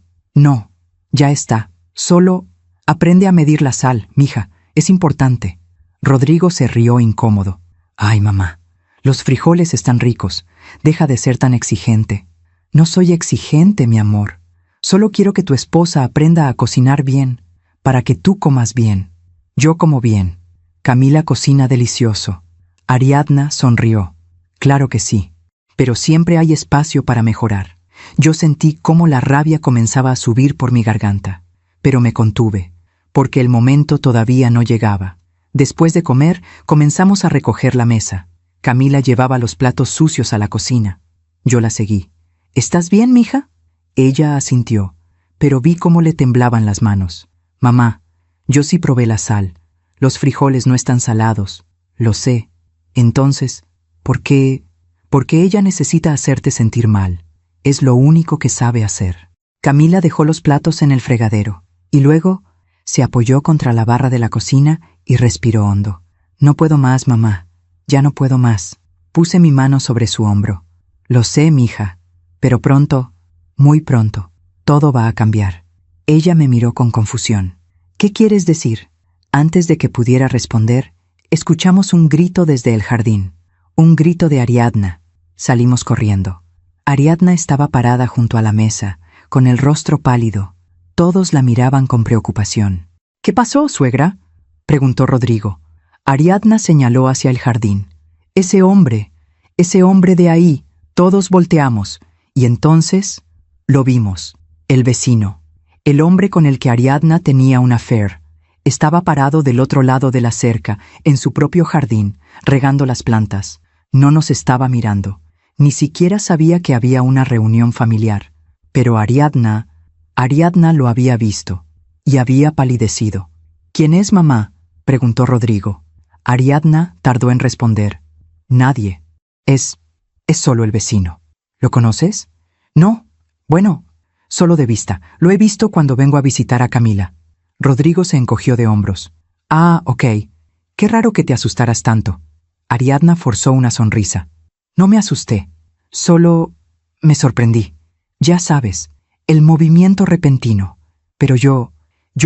ya está. Solo aprende a medir la sal, mija. Es importante». Rodrigo se rió incómodo. «Ay, mamá, los frijoles están ricos. Deja de ser tan exigente». «No soy exigente, mi amor. Solo quiero que tu esposa aprenda a cocinar bien, para que tú comas bien». «Yo como bien. Camila cocina delicioso». Ariadna sonrió. «Claro que sí, pero siempre hay espacio para mejorar». Yo sentí cómo la rabia comenzaba a subir por mi garganta, pero me contuve, porque el momento todavía no llegaba. Después de comer, comenzamos a recoger la mesa. Camila llevaba los platos sucios a la cocina. Yo la seguí. «¿Estás bien, mija?». Ella asintió, pero vi cómo le temblaban las manos. «Mamá, yo sí probé la sal. Los frijoles no están salados. Lo sé. Entonces, ¿por qué? Porque ella necesita hacerte sentir mal. Es lo único que sabe hacer». Camila dejó los platos en el fregadero, y luego se apoyó contra la barra de la cocina y respiró hondo. «No puedo más, mamá. Ya no puedo más». Puse mi mano sobre su hombro. «Lo sé, mija, pero pronto, muy pronto, todo va a cambiar». Ella me miró con confusión. «¿Qué quieres decir?». Antes de que pudiera responder, escuchamos un grito desde el jardín. Un grito de Ariadna. Salimos corriendo. Ariadna estaba parada junto a la mesa, con el rostro pálido. Todos la miraban con preocupación. «¿Qué pasó, suegra?», preguntó Rodrigo. Ariadna señaló hacia el jardín. ese hombre de ahí». Todos volteamos, y entonces lo vimos. El vecino. El hombre con el que Ariadna tenía un affair. Estaba parado del otro lado de la cerca, en su propio jardín, regando las plantas. No nos estaba mirando. Ni siquiera sabía que había una reunión familiar. Pero Ariadna lo había visto, y había palidecido. «¿Quién es, mamá?», preguntó Rodrigo. Ariadna tardó en responder. «Nadie. Es solo el vecino». «¿Lo conoces?». «No. Bueno, solo de vista. Lo he visto cuando vengo a visitar a Camila». Rodrigo se encogió de hombros. «Ah, ok. Qué raro que te asustaras tanto». Ariadna forzó una sonrisa. «No me asusté. Solo me sorprendí. Ya sabes, el movimiento repentino. Pero yo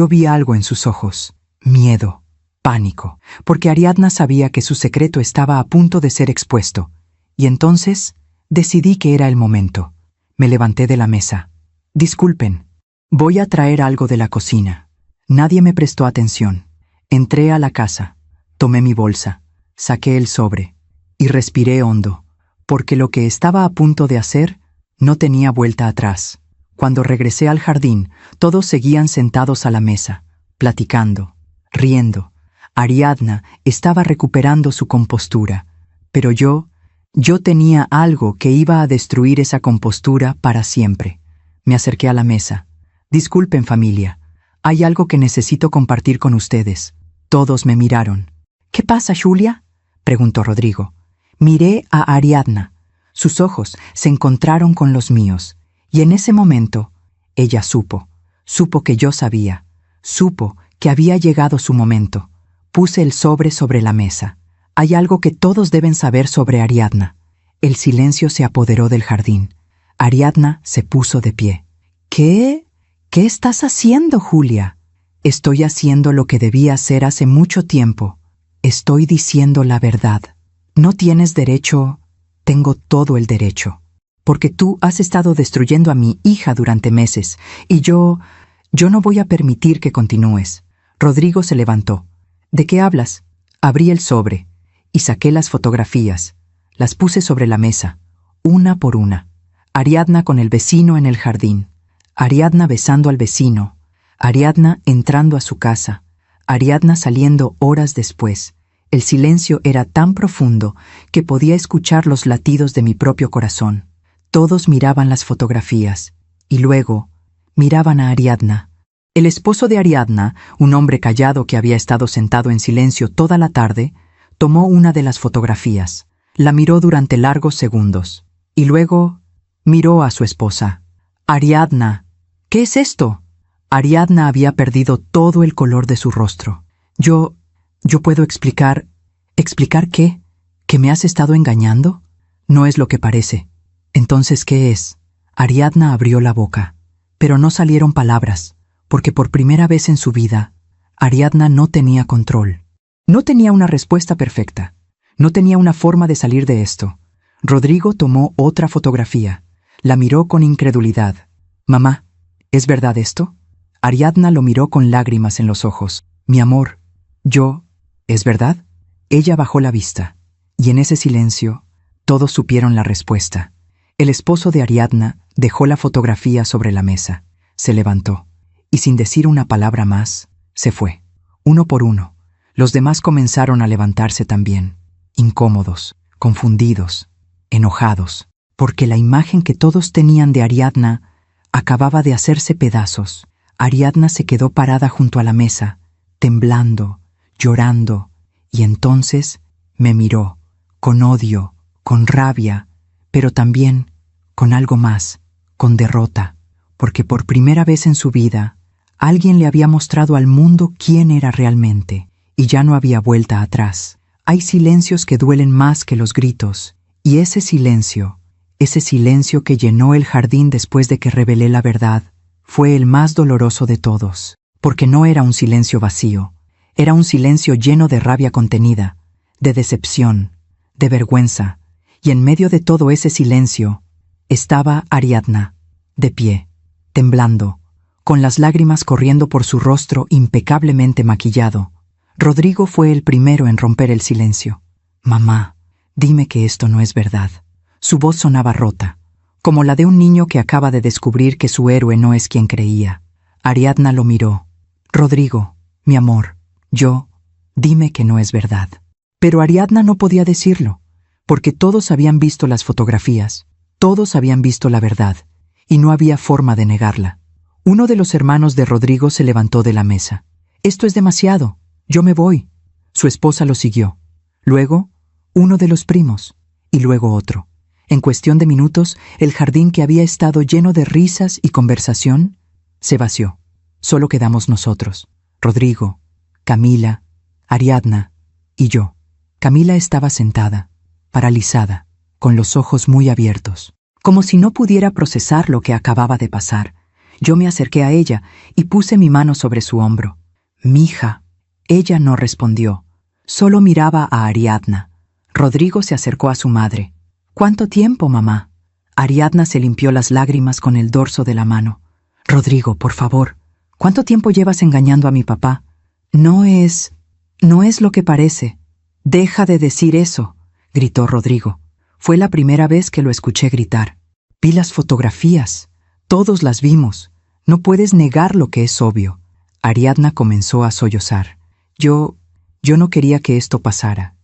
vi algo en sus ojos. Miedo, pánico, porque Ariadna sabía que su secreto estaba a punto de ser expuesto. Y entonces decidí que era el momento. Me levanté de la mesa. «Disculpen, voy a traer algo de la cocina». Nadie me prestó atención. Entré a la casa, tomé mi bolsa, saqué el sobre y respiré hondo, porque lo que estaba a punto de hacer no tenía vuelta atrás. Cuando regresé al jardín, todos seguían sentados a la mesa, platicando, riendo. Ariadna estaba recuperando su compostura, pero yo tenía algo que iba a destruir esa compostura para siempre. Me acerqué a la mesa. «Disculpen, familia. Hay algo que necesito compartir con ustedes». Todos me miraron. «¿Qué pasa, Julia?», preguntó Rodrigo. Miré a Ariadna. Sus ojos se encontraron con los míos, y en ese momento ella supo que yo sabía, supo que había llegado su momento. Puse el sobre la mesa. Hay algo que todos deben saber sobre Ariadna. El silencio se apoderó del jardín. Ariadna se puso de pie. ¿Qué? ¿Qué estás haciendo, Julia? Estoy haciendo lo que debía hacer hace mucho tiempo. Estoy diciendo la verdad. No tienes derecho. Tengo todo el derecho. Porque tú has estado destruyendo a mi hija durante meses, y yo no voy a permitir que continúes. Rodrigo se levantó. ¿De qué hablas? Abrí el sobre y saqué las fotografías. Las puse sobre la mesa, una por una. Ariadna con el vecino en el jardín. Ariadna besando al vecino. Ariadna entrando a su casa. Ariadna saliendo horas después. El silencio era tan profundo que podía escuchar los latidos de mi propio corazón. Todos miraban las fotografías y luego miraban a Ariadna. El esposo de Ariadna, un hombre callado que había estado sentado en silencio toda la tarde, tomó una de las fotografías, la miró durante largos segundos y luego miró a su esposa. Ariadna, ¿qué es esto? Ariadna había perdido todo el color de su rostro. Yo puedo explicar. ¿Explicar qué? ¿Que me has estado engañando? No es lo que parece. Entonces, ¿qué es? Ariadna abrió la boca, pero no salieron palabras, porque por primera vez en su vida, Ariadna no tenía control. No tenía una respuesta perfecta. No tenía una forma de salir de esto. Rodrigo tomó otra fotografía. La miró con incredulidad. «Mamá, ¿es verdad esto?» Ariadna lo miró con lágrimas en los ojos. «Mi amor, ¿es verdad?» Ella bajó la vista, y en ese silencio, todos supieron la respuesta. El esposo de Ariadna dejó la fotografía sobre la mesa, se levantó, y sin decir una palabra más, se fue. Uno por uno, los demás comenzaron a levantarse también, incómodos, confundidos, enojados, porque la imagen que todos tenían de Ariadna acababa de hacerse pedazos. Ariadna se quedó parada junto a la mesa, temblando, llorando, y entonces me miró, con odio, con rabia, pero también con algo más, con derrota, porque por primera vez en su vida, alguien le había mostrado al mundo quién era realmente, y ya no había vuelta atrás. Hay silencios que duelen más que los gritos, y ese silencio que llenó el jardín después de que revelé la verdad, fue el más doloroso de todos, porque no era un silencio vacío, era un silencio lleno de rabia contenida, de decepción, de vergüenza, y en medio de todo ese silencio estaba Ariadna, de pie, temblando, con las lágrimas corriendo por su rostro impecablemente maquillado. Rodrigo fue el primero en romper el silencio. «Mamá, dime que esto no es verdad». Su voz sonaba rota, como la de un niño que acaba de descubrir que su héroe no es quien creía. Ariadna lo miró. «Rodrigo, mi amor, dime que no es verdad». Pero Ariadna no podía decirlo, porque todos habían visto las fotografías, todos habían visto la verdad, y no había forma de negarla. Uno de los hermanos de Rodrigo se levantó de la mesa. «Esto es demasiado, yo me voy». Su esposa lo siguió. Luego, uno de los primos, y luego otro. En cuestión de minutos, el jardín que había estado lleno de risas y conversación, se vació. Solo quedamos nosotros, Rodrigo, Camila, Ariadna y yo. Camila estaba sentada, paralizada, con los ojos muy abiertos, como si no pudiera procesar lo que acababa de pasar. Yo me acerqué a ella y puse mi mano sobre su hombro. «Mija». Ella no respondió, solo miraba a Ariadna. Rodrigo se acercó a su madre. «¿Cuánto tiempo, mamá?» Ariadna se limpió las lágrimas con el dorso de la mano. «Rodrigo, por favor, ¿cuánto tiempo llevas engañando a mi papá?» No es lo que parece». «Deja de decir eso», gritó Rodrigo. Fue la primera vez que lo escuché gritar. «Vi las fotografías. Todos las vimos. No puedes negar lo que es obvio». Ariadna comenzó a sollozar. Yo no quería que esto pasara.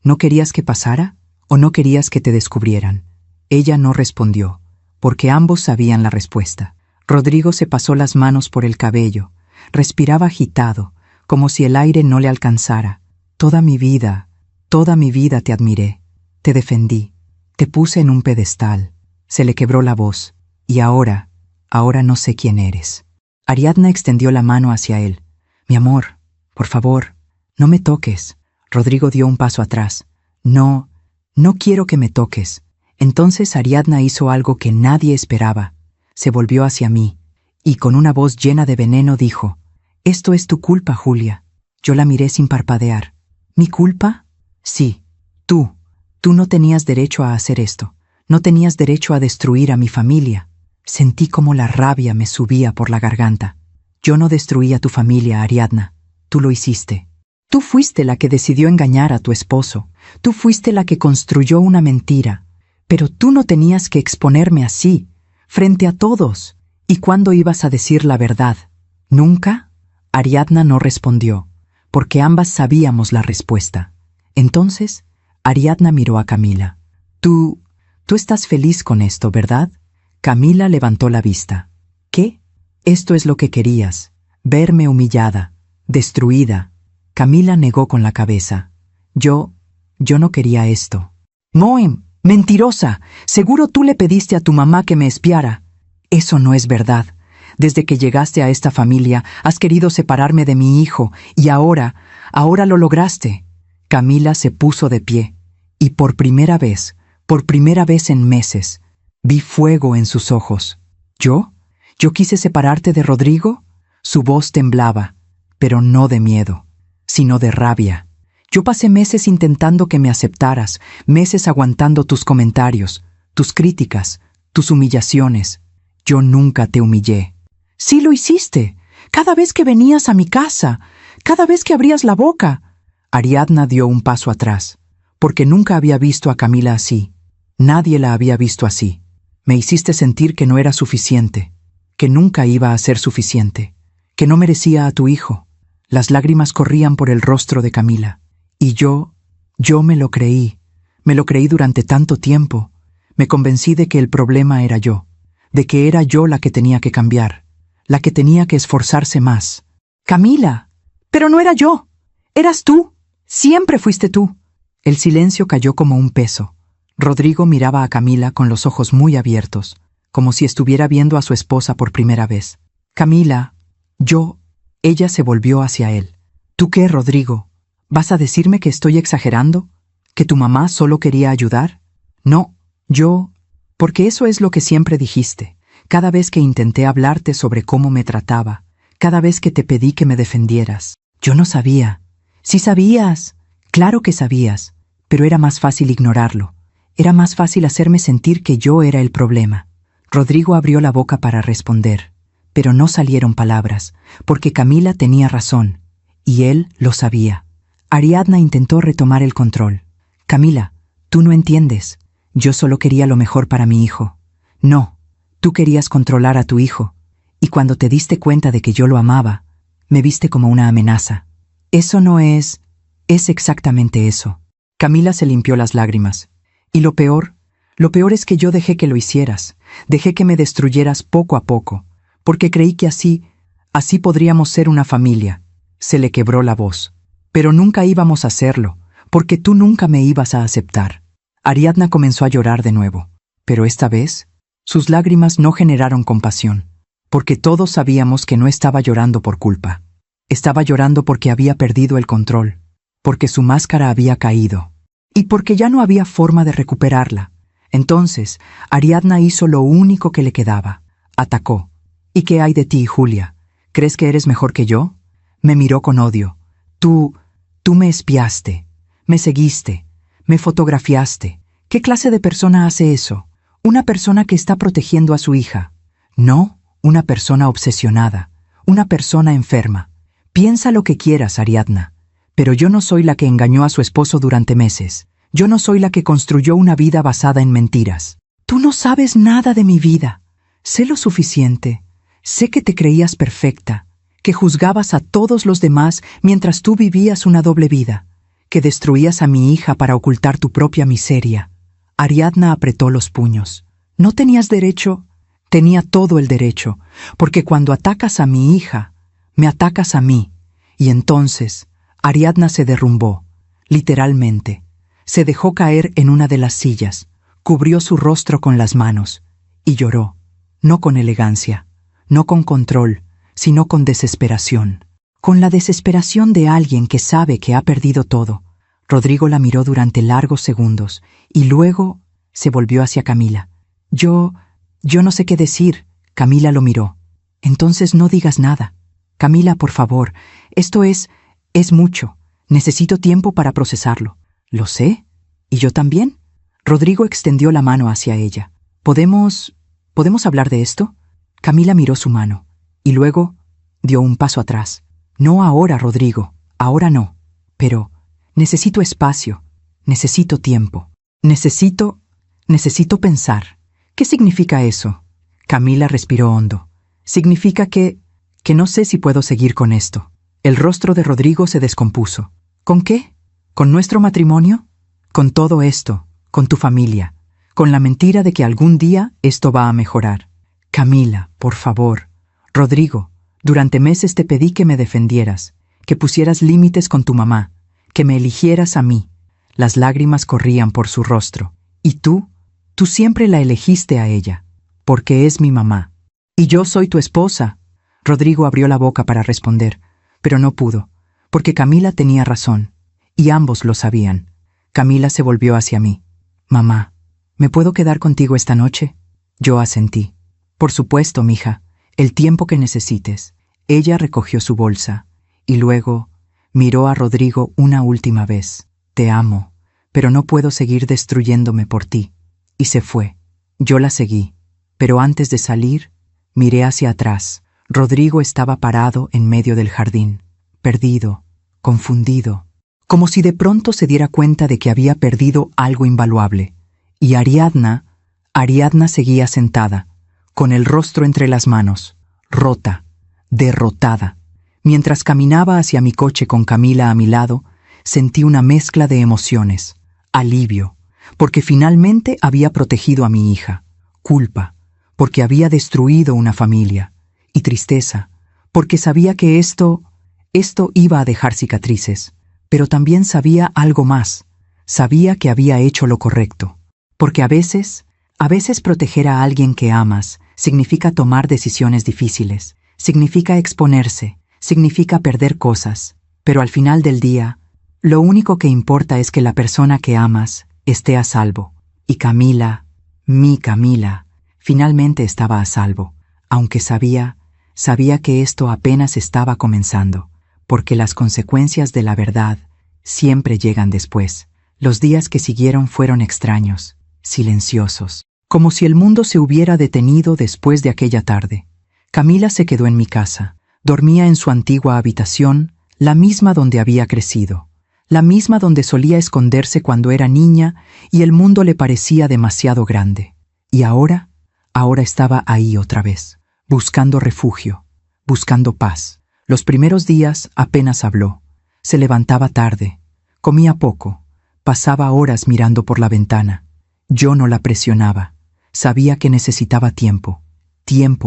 ¿No querías que pasara? ¿O no querías que te descubrieran?» Ella no respondió, porque ambos sabían la respuesta. Rodrigo se pasó las manos por el cabello. Respiraba agitado, como si el aire no le alcanzara. «Toda mi vida, Toda mi vida te admiré, te defendí, te puse en un pedestal. Se le quebró la voz. Y ahora no sé quién eres. Ariadna extendió la mano hacia él. Mi amor, por favor, no me toques. Rodrigo dio un paso atrás. No quiero que me toques. Entonces Ariadna hizo algo que nadie esperaba. Se volvió hacia mí, y con una voz llena de veneno dijo: «Esto es tu culpa, Julia». Yo la miré sin parpadear. ¿Mi culpa? Sí. Tú no tenías derecho a hacer esto. No tenías derecho a destruir a mi familia. Sentí como la rabia me subía por la garganta. Yo no destruí a tu familia, Ariadna. Tú lo hiciste. Tú fuiste la que decidió engañar a tu esposo. Tú fuiste la que construyó una mentira. Pero tú no tenías que exponerme así, frente a todos. ¿Y cuándo ibas a decir la verdad? ¿Nunca? Ariadna no respondió, porque ambas sabíamos la respuesta. Entonces, Ariadna miró a Camila. Tú estás feliz con esto, ¿verdad? Camila levantó la vista. ¿Qué? Esto es lo que querías, verme humillada, destruida. Camila negó con la cabeza. Yo no quería esto. Noem, mentirosa, seguro tú le pediste a tu mamá que me espiara. Eso no es verdad. Desde que llegaste a esta familia, has querido separarme de mi hijo, y ahora lo lograste. Camila se puso de pie, y por primera vez en meses, vi fuego en sus ojos. ¿Yo? ¿Yo quise separarte de Rodrigo? Su voz temblaba, pero no de miedo, sino de rabia. Yo pasé meses intentando que me aceptaras, meses aguantando tus comentarios, tus críticas, tus humillaciones. Yo nunca te humillé. Sí lo hiciste, cada vez que venías a mi casa, cada vez que abrías la boca. Ariadna dio un paso atrás, porque nunca había visto a Camila así. Nadie la había visto así. Me hiciste sentir que no era suficiente, que nunca iba a ser suficiente, que no merecía a tu hijo. Las lágrimas corrían por el rostro de Camila. Y yo me lo creí durante tanto tiempo. Me convencí de que el problema era yo, de que era yo la que tenía que cambiar, la que tenía que esforzarse más. Camila, pero no era yo, eras tú, siempre fuiste tú. El silencio cayó como un peso. Rodrigo miraba a Camila con los ojos muy abiertos, como si estuviera viendo a su esposa por primera vez. Camila, ella se volvió hacia él. ¿Tú qué, Rodrigo? ¿Vas a decirme que estoy exagerando? ¿Que tu mamá solo quería ayudar? No, porque eso es lo que siempre dijiste. Cada vez que intenté hablarte sobre cómo me trataba, cada vez que te pedí que me defendieras. Yo no sabía. Sí sabías. Claro que sabías, pero era más fácil ignorarlo. Era más fácil hacerme sentir que yo era el problema. Rodrigo abrió la boca para responder, pero no salieron palabras, porque Camila tenía razón, y él lo sabía. Ariadna intentó retomar el control. Camila, tú no entiendes. Yo solo quería lo mejor para mi hijo. No, tú querías controlar a tu hijo, y cuando te diste cuenta de que yo lo amaba, me viste como una amenaza. Eso no es exactamente eso. Camila se limpió las lágrimas. Y lo peor es que yo dejé que lo hicieras, dejé que me destruyeras poco a poco, porque creí que así podríamos ser una familia. Se le quebró la voz. Pero nunca íbamos a hacerlo, porque tú nunca me ibas a aceptar. Ariadna comenzó a llorar de nuevo, pero esta vez, sus lágrimas no generaron compasión, porque todos sabíamos que no estaba llorando por culpa. Estaba llorando porque había perdido el control, porque su máscara había caído, y porque ya no había forma de recuperarla. Entonces, Ariadna hizo lo único que le quedaba. Atacó. ¿Y qué hay de ti, Julia? ¿Crees que eres mejor que yo? Me miró con odio. Tú me espiaste, me seguiste, me fotografiaste. ¿Qué clase de persona hace eso? Una persona que está protegiendo a su hija. No, una persona obsesionada, una persona enferma. Piensa lo que quieras, Ariadna, pero yo no soy la que engañó a su esposo durante meses. Yo no soy la que construyó una vida basada en mentiras. Tú no sabes nada de mi vida. Sé lo suficiente. Sé que te creías perfecta, que juzgabas a todos los demás mientras tú vivías una doble vida, que destruías a mi hija para ocultar tu propia miseria. Ariadna apretó los puños. No tenías derecho. Tenía todo el derecho, porque cuando atacas a mi hija, me atacas a mí. Y entonces, Ariadna se derrumbó. literalmente. Se dejó caer en una de las sillas, cubrió su rostro con las manos y lloró, no con elegancia, no con control, sino con desesperación. Con la desesperación de alguien que sabe que ha perdido todo. Rodrigo la miró durante largos segundos y luego se volvió hacia Camila. Yo no sé qué decir. Camila lo miró. Entonces no digas nada. Camila, por favor, esto es mucho. Necesito tiempo para procesarlo. ¿Lo sé? ¿Y yo también? Rodrigo extendió la mano hacia ella. ¿Podemos hablar de esto? Camila miró su mano y luego dio un paso atrás. No ahora, Rodrigo, ahora no. Pero necesito espacio, necesito tiempo, necesito pensar. ¿Qué significa eso? Camila respiró hondo. Significa que no sé si puedo seguir con esto. El rostro de Rodrigo se descompuso. ¿Con qué? ¿Con nuestro matrimonio? Con todo esto, con tu familia, con la mentira de que algún día esto va a mejorar. Camila, por favor. Rodrigo, durante meses te pedí que me defendieras, que pusieras límites con tu mamá, que me eligieras a mí. Las lágrimas corrían por su rostro. Y tú siempre la elegiste a ella, porque es mi mamá. Y yo soy tu esposa. Rodrigo abrió la boca para responder, pero no pudo, porque Camila tenía razón, y ambos lo sabían. Camila se volvió hacia mí. Mamá, ¿me puedo quedar contigo esta noche? Yo asentí. Por supuesto, mija, el tiempo que necesites. Ella recogió su bolsa, y luego miró a Rodrigo una última vez. Te amo, pero no puedo seguir destruyéndome por ti. Y se fue. Yo la seguí, pero antes de salir, miré hacia atrás. Rodrigo estaba parado en medio del jardín, perdido, confundido, como si de pronto se diera cuenta de que había perdido algo invaluable. Y Ariadna seguía sentada, con el rostro entre las manos, rota, derrotada. Mientras caminaba hacia mi coche con Camila a mi lado, sentí una mezcla de emociones, alivio, porque finalmente había protegido a mi hija, culpa, porque había destruido una familia, y tristeza, porque sabía que esto iba a dejar cicatrices, pero también sabía algo más, sabía que había hecho lo correcto, porque a veces proteger a alguien que amas significa tomar decisiones difíciles, significa exponerse, significa perder cosas, pero al final del día, lo único que importa es que la persona que amas esté a salvo, y Camila, mi Camila, finalmente estaba a salvo, aunque sabía que esto apenas estaba comenzando, porque las consecuencias de la verdad siempre llegan después. Los días que siguieron fueron extraños, silenciosos, como si el mundo se hubiera detenido después de aquella tarde. Camila se quedó en mi casa, dormía en su antigua habitación, la misma donde había crecido, la misma donde solía esconderse cuando era niña y el mundo le parecía demasiado grande. Y ahora estaba ahí otra vez, buscando refugio, buscando paz. Los primeros días apenas habló. Se levantaba tarde, comía poco, pasaba horas mirando por la ventana. Yo no la presionaba. Sabía que necesitaba tiempo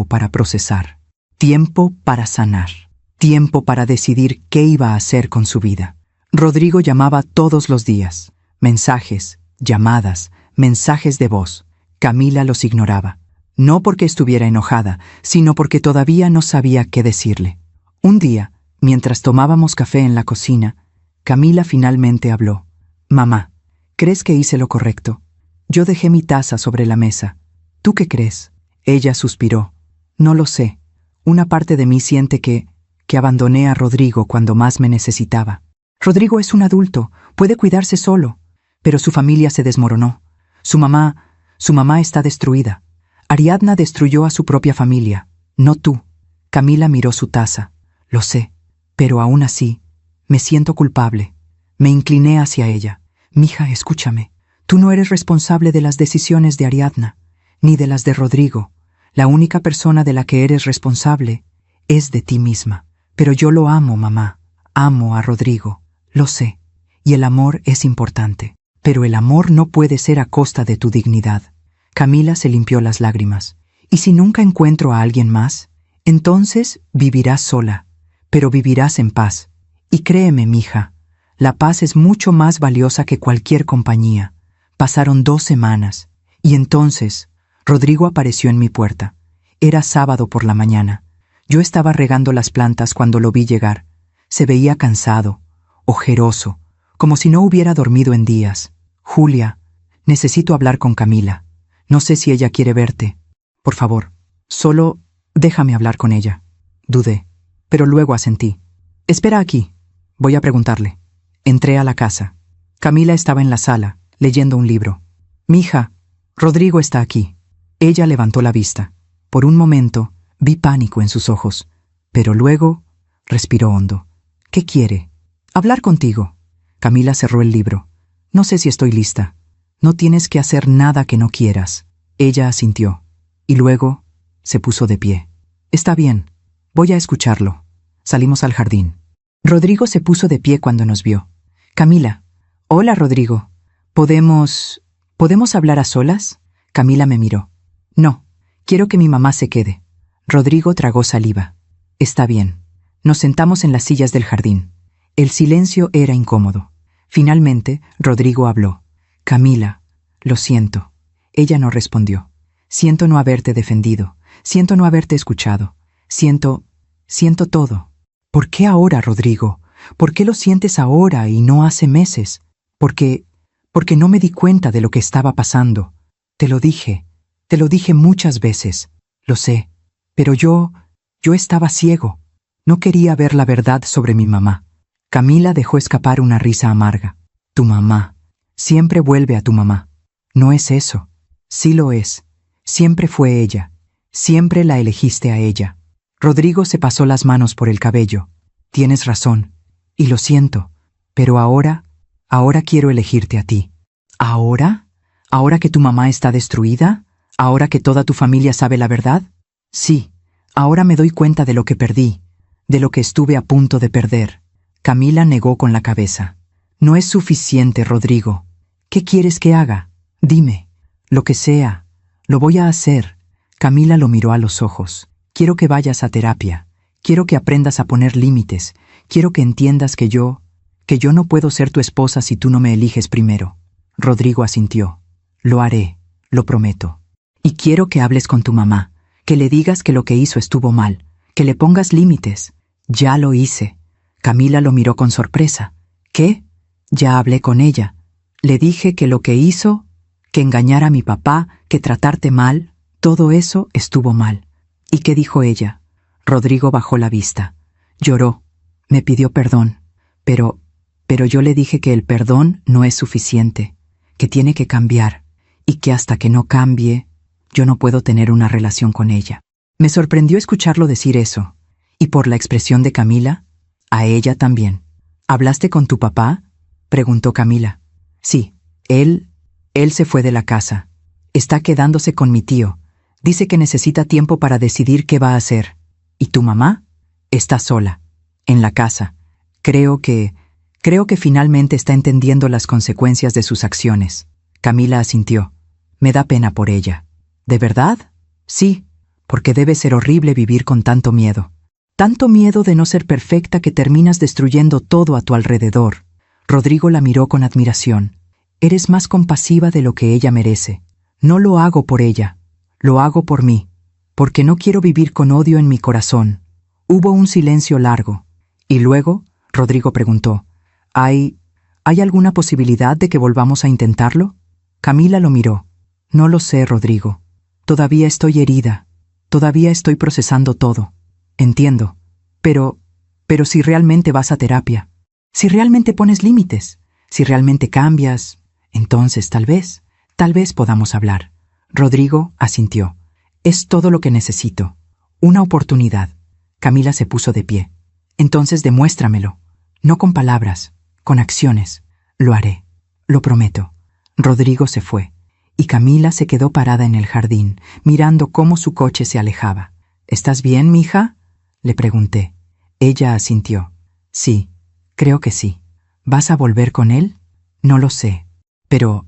para procesar, tiempo para sanar, tiempo para decidir qué iba a hacer con su vida. Rodrigo llamaba todos los días. Mensajes, llamadas, mensajes de voz. Camila los ignoraba. No porque estuviera enojada, sino porque todavía no sabía qué decirle. Un día, mientras tomábamos café en la cocina, Camila finalmente habló. Mamá, ¿crees que hice lo correcto? Yo dejé mi taza sobre la mesa. ¿Tú qué crees? Ella suspiró. No lo sé. Una parte de mí siente que abandoné a Rodrigo cuando más me necesitaba. Rodrigo es un adulto, puede cuidarse solo. Pero su familia se desmoronó. Su mamá está destruida. Ariadna destruyó a su propia familia, no tú. Camila miró su taza. Lo sé, pero aún así, me siento culpable. Me incliné hacia ella. Mija, escúchame. Tú no eres responsable de las decisiones de Ariadna, ni de las de Rodrigo. La única persona de la que eres responsable es de ti misma. Pero yo lo amo, mamá. Amo a Rodrigo. Lo sé. Y el amor es importante. Pero el amor no puede ser a costa de tu dignidad. Camila se limpió las lágrimas. ¿Y si nunca encuentro a alguien más? Entonces vivirás sola, pero vivirás en paz. Y créeme, mija, La paz es mucho más valiosa que cualquier compañía. Pasaron 2 semanas, y entonces Rodrigo apareció en mi puerta. Era sábado por la mañana. Yo estaba regando las plantas cuando lo vi llegar. Se veía cansado, ojeroso, como si no hubiera dormido en días. Julia, necesito hablar con Camila. No sé si ella quiere verte. Por favor, solo déjame hablar con ella. Dudé, pero luego asentí. Espera aquí. Voy a preguntarle. Entré a la casa. Camila estaba en la sala, leyendo un libro. Mija, Rodrigo está aquí. Ella levantó la vista. Por un momento vi pánico en sus ojos, pero luego respiró hondo. ¿Qué quiere? Hablar contigo. Camila cerró el libro. No sé si estoy lista. No tienes que hacer nada que no quieras. Ella asintió, y luego se puso de pie. Está bien, voy a escucharlo. Salimos al jardín. Rodrigo se puso de pie cuando nos vio. Camila. Hola, Rodrigo. ¿Podemos hablar a solas? Camila me miró. No, quiero que mi mamá se quede. Rodrigo tragó saliva. Está bien. Nos sentamos en las sillas del jardín. El silencio era incómodo. Finalmente, Rodrigo habló. Camila, lo siento. Ella no respondió. Siento no haberte defendido. Siento no haberte escuchado. Siento todo. ¿Por qué ahora, Rodrigo? ¿Por qué lo sientes ahora y no hace meses? Porque no me di cuenta de lo que estaba pasando. Te lo dije muchas veces. Lo sé. Pero yo estaba ciego. No quería ver la verdad sobre mi mamá. Camila dejó escapar una risa amarga. Tu mamá. Siempre vuelve a tu mamá. No es eso. Sí lo es. Siempre fue ella. Siempre la elegiste a ella. Rodrigo se pasó las manos por el cabello. Tienes razón. Y lo siento. Pero ahora quiero elegirte a ti. ¿Ahora? ¿Ahora que tu mamá está destruida? ¿Ahora que toda tu familia sabe la verdad? Sí. Ahora me doy cuenta de lo que perdí. De lo que estuve a punto de perder. Camila negó con la cabeza. No es suficiente, Rodrigo. ¿Qué quieres que haga? Dime. Lo que sea. Lo voy a hacer. Camila lo miró a los ojos. Quiero que vayas a terapia. Quiero que aprendas a poner límites. Quiero que entiendas que yo no puedo ser tu esposa si tú no me eliges primero. Rodrigo asintió. Lo haré, lo prometo. Y quiero que hables con tu mamá, que le digas que lo que hizo estuvo mal, que le pongas límites. Ya lo hice. Camila lo miró con sorpresa. ¿Qué? Ya hablé con ella. Le dije que lo que hizo, que engañar a mi papá, que tratarte mal, todo eso estuvo mal. ¿Y qué dijo ella? Rodrigo bajó la vista. Lloró. Me pidió perdón. Pero yo le dije que el perdón no es suficiente, que tiene que cambiar, y que hasta que no cambie, yo no puedo tener una relación con ella. Me sorprendió escucharlo decir eso. Y por la expresión de Camila, a ella también. ¿Hablaste con tu papá? Preguntó Camila. Sí, él se fue de la casa. Está quedándose con mi tío. Dice que necesita tiempo para decidir qué va a hacer. ¿Y tu mamá? Está sola, en la casa. Creo que finalmente está entendiendo las consecuencias de sus acciones. Camila asintió. Me da pena por ella. ¿De verdad? Sí, porque debe ser horrible vivir con tanto miedo. Tanto miedo de no ser perfecta que terminas destruyendo todo a tu alrededor. Rodrigo la miró con admiración. Eres más compasiva de lo que ella merece. No lo hago por ella, lo hago por mí, porque no quiero vivir con odio en mi corazón. Hubo un silencio largo, y luego Rodrigo preguntó, ¿Hay alguna posibilidad de que volvamos a intentarlo? Camila lo miró. No lo sé, Rodrigo. Todavía estoy herida. Todavía estoy procesando todo. Entiendo. Pero si realmente vas a terapia, si realmente pones límites, si realmente cambias, entonces tal vez podamos hablar. Rodrigo asintió. Es todo lo que necesito. Una oportunidad. Camila se puso de pie. Entonces demuéstramelo. No con palabras, con acciones. Lo haré. Lo prometo. Rodrigo se fue, y Camila se quedó parada en el jardín, mirando cómo su coche se alejaba. ¿Estás bien, mija? Le pregunté. Ella asintió. Sí, creo que sí. ¿Vas a volver con él? No lo sé. Pero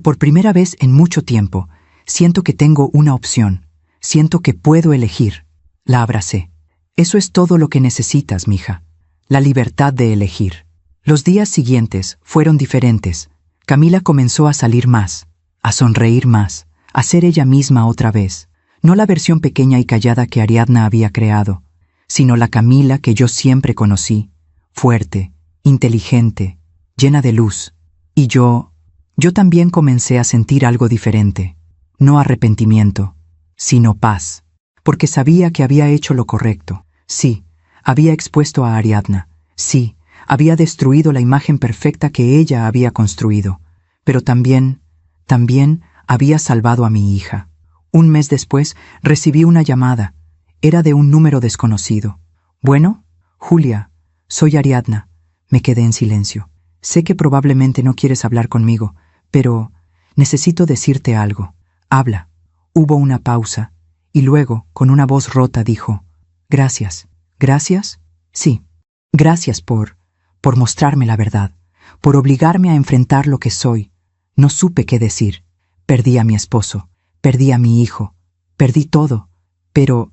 por primera vez en mucho tiempo, siento que tengo una opción. Siento que puedo elegir. La abracé. Eso es todo lo que necesitas, mija. La libertad de elegir. Los días siguientes fueron diferentes. Camila comenzó a salir más, a sonreír más, a ser ella misma otra vez. No la versión pequeña y callada que Ariadna había creado, sino la Camila que yo siempre conocí, fuerte, inteligente, llena de luz. Y yo también comencé a sentir algo diferente. No arrepentimiento, sino paz. Porque sabía que había hecho lo correcto. Sí, había expuesto a Ariadna. Sí, había destruido la imagen perfecta que ella había construido. Pero también había salvado a mi hija. Un mes después recibí una llamada. Era de un número desconocido. Bueno, Julia, soy Ariadna. Me quedé en silencio. Sé que probablemente no quieres hablar conmigo, pero necesito decirte algo. Habla. Hubo una pausa, y luego, con una voz rota, dijo: Gracias. ¿Gracias? Sí. Gracias por mostrarme la verdad, por obligarme a enfrentar lo que soy. No supe qué decir. Perdí a mi esposo, perdí a mi hijo, perdí todo, pero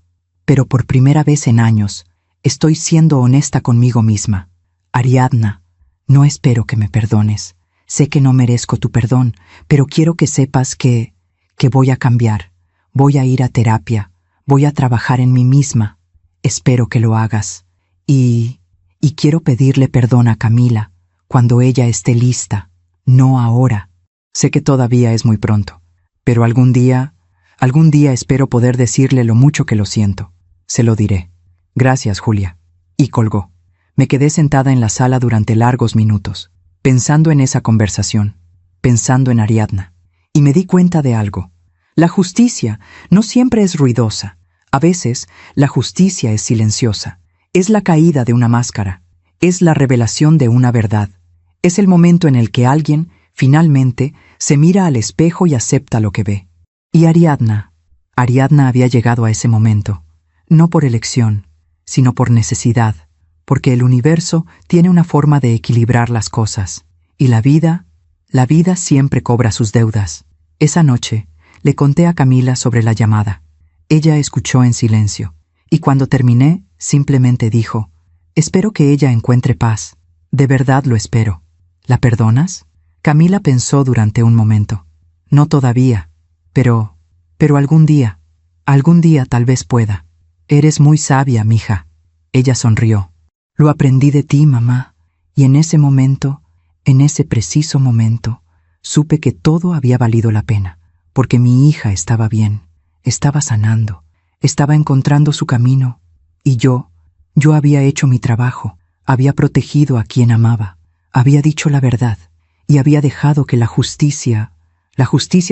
por primera vez en años, estoy siendo honesta conmigo misma. Ariadna, no espero que me perdones. Sé que no merezco tu perdón, pero quiero que sepas que voy a cambiar. Voy a ir a terapia, voy a trabajar en mí misma. Espero que lo hagas. Y quiero pedirle perdón a Camila cuando ella esté lista, no ahora. Sé que todavía es muy pronto, pero algún día espero poder decirle lo mucho que lo siento. Se lo diré. Gracias, Julia. Y colgó. Me quedé sentada en la sala durante largos minutos, pensando en esa conversación, pensando en Ariadna. Y me di cuenta de algo. La justicia no siempre es ruidosa. A veces, la justicia es silenciosa. Es la caída de una máscara. Es la revelación de una verdad. Es el momento en el que alguien, finalmente, se mira al espejo y acepta lo que ve. Y Ariadna había llegado a ese momento, no por elección, sino por necesidad, porque el universo tiene una forma de equilibrar las cosas, y la vida siempre cobra sus deudas. Esa noche, le conté a Camila sobre la llamada. Ella escuchó en silencio, y cuando terminé, simplemente dijo: Espero que ella encuentre paz. De verdad lo espero. ¿La perdonas? Camila pensó durante un momento. No todavía, pero algún día tal vez pueda. Eres muy sabia, mija. Ella sonrió. Lo aprendí de ti, mamá, y en ese momento, en ese preciso momento, supe que todo había valido la pena, porque mi hija estaba bien, estaba sanando, estaba encontrando su camino, y yo había hecho mi trabajo, había protegido a quien amaba, había dicho la verdad, y había dejado que la justicia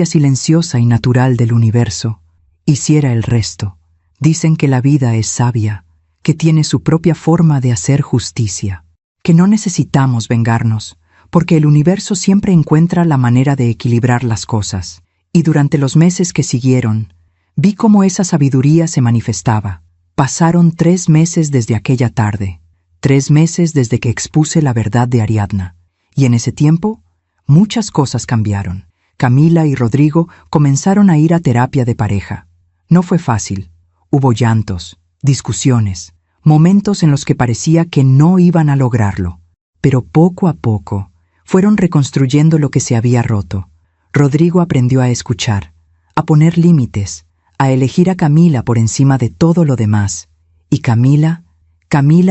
silenciosa y natural del universo, hiciera el resto. Dicen que la vida es sabia, que tiene su propia forma de hacer justicia, que no necesitamos vengarnos, porque el universo siempre encuentra la manera de equilibrar las cosas. Y durante los meses que siguieron, vi cómo esa sabiduría se manifestaba. Pasaron 3 meses desde aquella tarde, 3 meses desde que expuse la verdad de Ariadna, y en ese tiempo, muchas cosas cambiaron. Camila y Rodrigo comenzaron a ir a terapia de pareja. No fue fácil. Hubo llantos, discusiones, momentos en los que parecía que no iban a lograrlo. Pero poco a poco, fueron reconstruyendo lo que se había roto. Rodrigo aprendió a escuchar, a poner límites, a elegir a Camila por encima de todo lo demás. Y Camila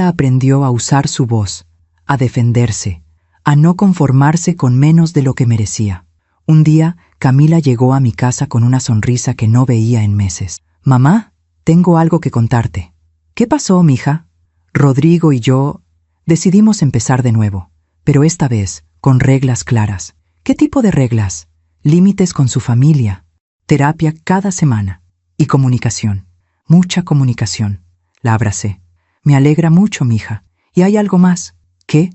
aprendió a usar su voz, a defenderse, a no conformarse con menos de lo que merecía. Un día, Camila llegó a mi casa con una sonrisa que no veía en meses. «Mamá, tengo algo que contarte». «¿Qué pasó, mija?» Rodrigo y yo decidimos empezar de nuevo, pero esta vez con reglas claras. ¿Qué tipo de reglas? Límites con su familia, terapia cada semana y comunicación. Mucha comunicación. La abracé. «Me alegra mucho, mija. ¿Y hay algo más?» «¿Qué?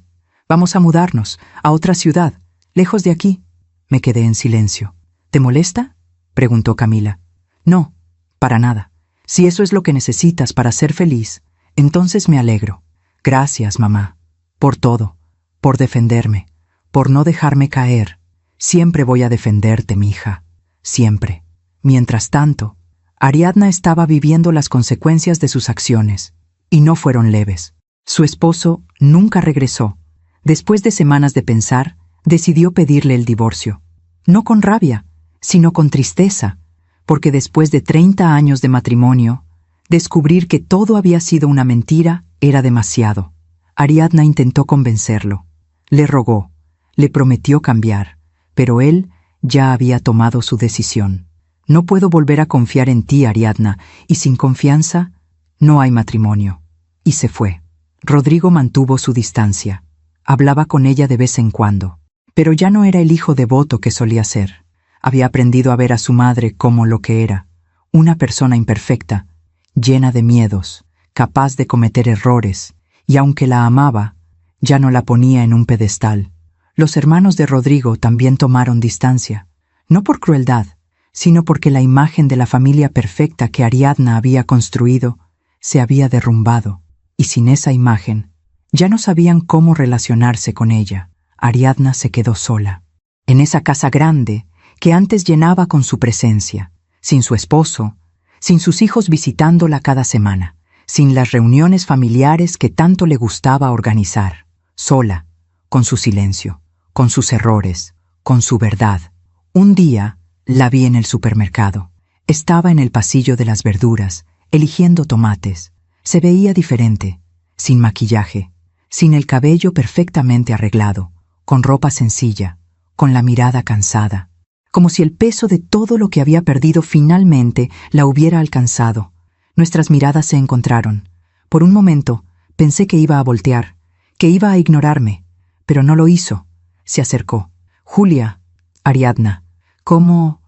Vamos a mudarnos a otra ciudad, lejos de aquí». Me quedé en silencio. «¿Te molesta?», preguntó Camila. «No, para nada. Si eso es lo que necesitas para ser feliz, entonces me alegro. Gracias, mamá, por todo, por defenderme, por no dejarme caer. Siempre voy a defenderte, mija, siempre». Mientras tanto, Ariadna estaba viviendo las consecuencias de sus acciones, y no fueron leves. Su esposo nunca regresó. Después de semanas de pensar, decidió pedirle el divorcio. No con rabia, sino con tristeza, porque después de 30 años de matrimonio, descubrir que todo había sido una mentira era demasiado. Ariadna intentó convencerlo. Le rogó, le prometió cambiar, pero él ya había tomado su decisión. No puedo volver a confiar en ti, Ariadna, y sin confianza no hay matrimonio. Y se fue. Rodrigo mantuvo su distancia. Hablaba con ella de vez en cuando, pero ya no era el hijo devoto que solía ser. Había aprendido a ver a su madre como lo que era, una persona imperfecta, llena de miedos, capaz de cometer errores, y aunque la amaba, ya no la ponía en un pedestal. Los hermanos de Rodrigo también tomaron distancia, no por crueldad, sino porque la imagen de la familia perfecta que Ariadna había construido se había derrumbado, y sin esa imagen, ya no sabían cómo relacionarse con ella. Ariadna se quedó sola, en esa casa grande que antes llenaba con su presencia, sin su esposo, sin sus hijos visitándola cada semana, sin las reuniones familiares que tanto le gustaba organizar, sola, con su silencio, con sus errores, con su verdad. Un día la vi en el supermercado. Estaba en el pasillo de las verduras, eligiendo tomates. Se veía diferente, sin maquillaje, sin el cabello perfectamente arreglado, con ropa sencilla, con la mirada cansada, como si el peso de todo lo que había perdido finalmente la hubiera alcanzado. Nuestras miradas se encontraron. Por un momento pensé que iba a voltear, que iba a ignorarme, pero no lo hizo. Se acercó. Julia, Ariadna, ¿cómo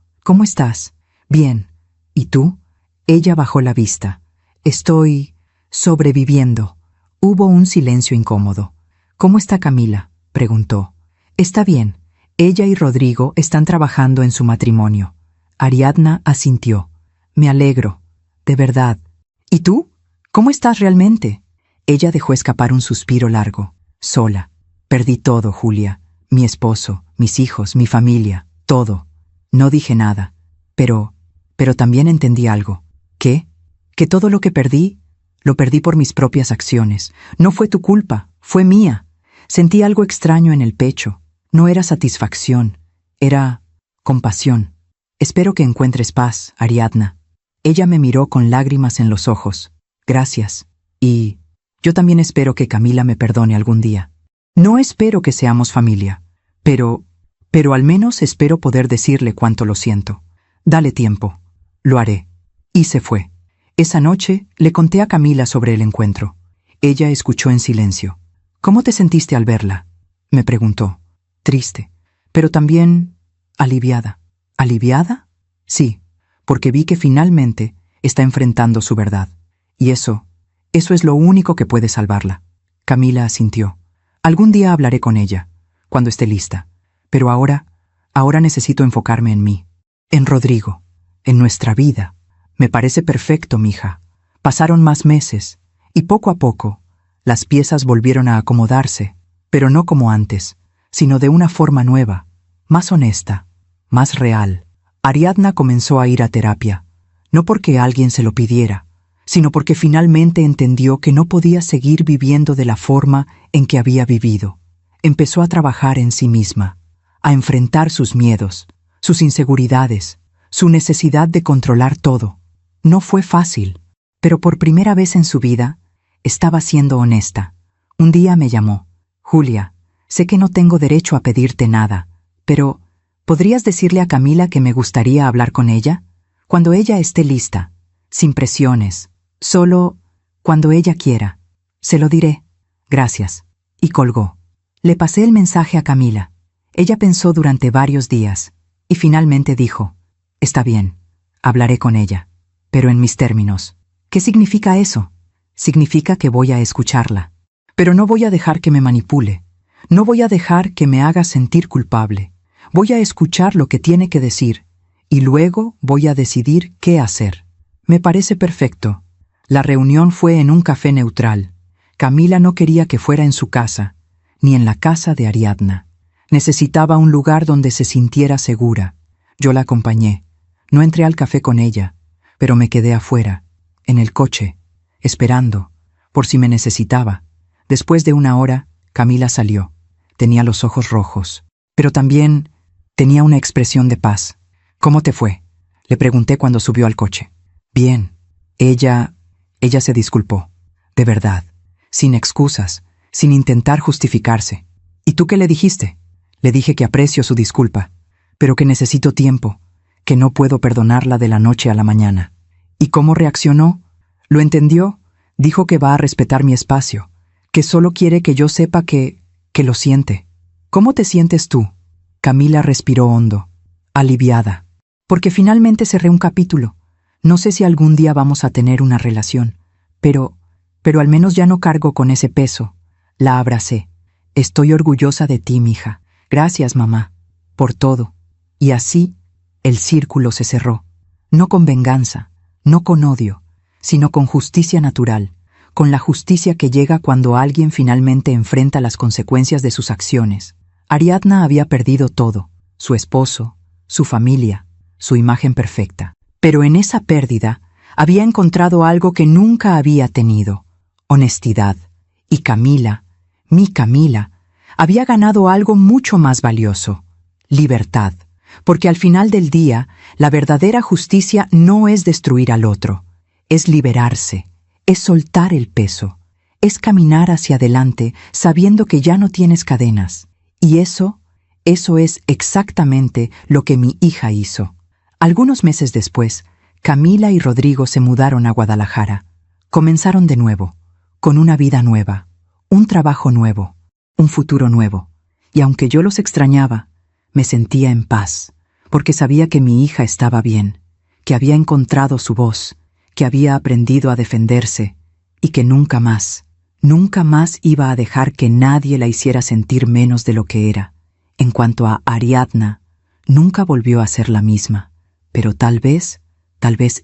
estás? Bien. ¿Y tú? Ella bajó la vista. Estoy sobreviviendo. Hubo un silencio incómodo. ¿Cómo está Camila?, preguntó. Está bien. Ella y Rodrigo están trabajando en su matrimonio. Ariadna asintió. Me alegro. De verdad. ¿Y tú? ¿Cómo estás realmente? Ella dejó escapar un suspiro largo. Sola. Perdí todo, Julia. Mi esposo, mis hijos, mi familia, todo. No dije nada. Pero también entendí algo. ¿Qué? Que todo lo perdí por mis propias acciones. No fue tu culpa, fue mía. Sentí algo extraño en el pecho. No era satisfacción, era compasión. Espero que encuentres paz, Ariadna. Ella me miró con lágrimas en los ojos. Gracias. Y yo también espero que Camila me perdone algún día. No espero que seamos familia, pero al menos espero poder decirle cuánto lo siento. Dale tiempo. Lo haré. Y se fue. Esa noche le conté a Camila sobre el encuentro. Ella escuchó en silencio. ¿Cómo te sentiste al verla?, me preguntó. Triste, pero también aliviada. ¿Aliviada? Sí, porque vi que finalmente está enfrentando su verdad. Y eso es lo único que puede salvarla. Camila asintió. Algún día hablaré con ella, cuando esté lista. Pero ahora necesito enfocarme en mí, en Rodrigo, en nuestra vida. Me parece perfecto, mija. Pasaron más meses, y poco a poco, las piezas volvieron a acomodarse, pero no como antes, sino de una forma nueva, más honesta, más real. Ariadna comenzó a ir a terapia, no porque alguien se lo pidiera, sino porque finalmente entendió que no podía seguir viviendo de la forma en que había vivido. Empezó a trabajar en sí misma, a enfrentar sus miedos, sus inseguridades, su necesidad de controlar todo. No fue fácil, pero por primera vez en su vida estaba siendo honesta. Un día me llamó. Julia, sé que no tengo derecho a pedirte nada, pero ¿podrías decirle a Camila que me gustaría hablar con ella? Cuando ella esté lista, sin presiones, solo cuando ella quiera. Se lo diré. Gracias. Y colgó. Le pasé el mensaje a Camila. Ella pensó durante varios días y finalmente dijo, está bien, hablaré con ella, pero en mis términos. ¿Qué significa eso? Significa que voy a escucharla, pero no voy a dejar que me manipule. No voy a dejar que me haga sentir culpable. Voy a escuchar lo que tiene que decir y luego voy a decidir qué hacer. Me parece perfecto. La reunión fue en un café neutral. Camila no quería que fuera en su casa, ni en la casa de Ariadna. Necesitaba un lugar donde se sintiera segura. Yo la acompañé. No entré al café con ella, pero me quedé afuera, en el coche, esperando, por si me necesitaba. Después de una hora, Camila salió. Tenía los ojos rojos, pero también tenía una expresión de paz. ¿Cómo te fue?, le pregunté cuando subió al coche. Bien. Ella se disculpó. De verdad. Sin excusas, sin intentar justificarse. ¿Y tú qué le dijiste? Le dije que aprecio su disculpa, pero que necesito tiempo, que no puedo perdonarla de la noche a la mañana. ¿Y cómo reaccionó? ¿Lo entendió? Dijo que va a respetar mi espacio, que solo quiere que yo sepa que lo siente. ¿Cómo te sientes tú? Camila respiró hondo, aliviada, porque finalmente cerré un capítulo. No sé si algún día vamos a tener una relación, pero al menos ya no cargo con ese peso. La abracé. Estoy orgullosa de ti, mija. Gracias, mamá, por todo. Y así, el círculo se cerró. No con venganza, no con odio, sino con justicia natural, con la justicia que llega cuando alguien finalmente enfrenta las consecuencias de sus acciones. Ariadna había perdido todo: su esposo, su familia, su imagen perfecta. Pero en esa pérdida había encontrado algo que nunca había tenido: honestidad. Y Camila, mi Camila, había ganado algo mucho más valioso: libertad. Porque al final del día, la verdadera justicia no es destruir al otro, es liberarse, es soltar el peso, es caminar hacia adelante sabiendo que ya no tienes cadenas. Y eso es exactamente lo que mi hija hizo. Algunos meses después, Camila y Rodrigo se mudaron a Guadalajara. Comenzaron de nuevo, con una vida nueva, un trabajo nuevo, un futuro nuevo. Y aunque yo los extrañaba, me sentía en paz, porque sabía que mi hija estaba bien, que había encontrado su voz, que había aprendido a defenderse y que nunca más iba a dejar que nadie la hiciera sentir menos de lo que era. En cuanto a Ariadna, nunca volvió a ser la misma, pero tal vez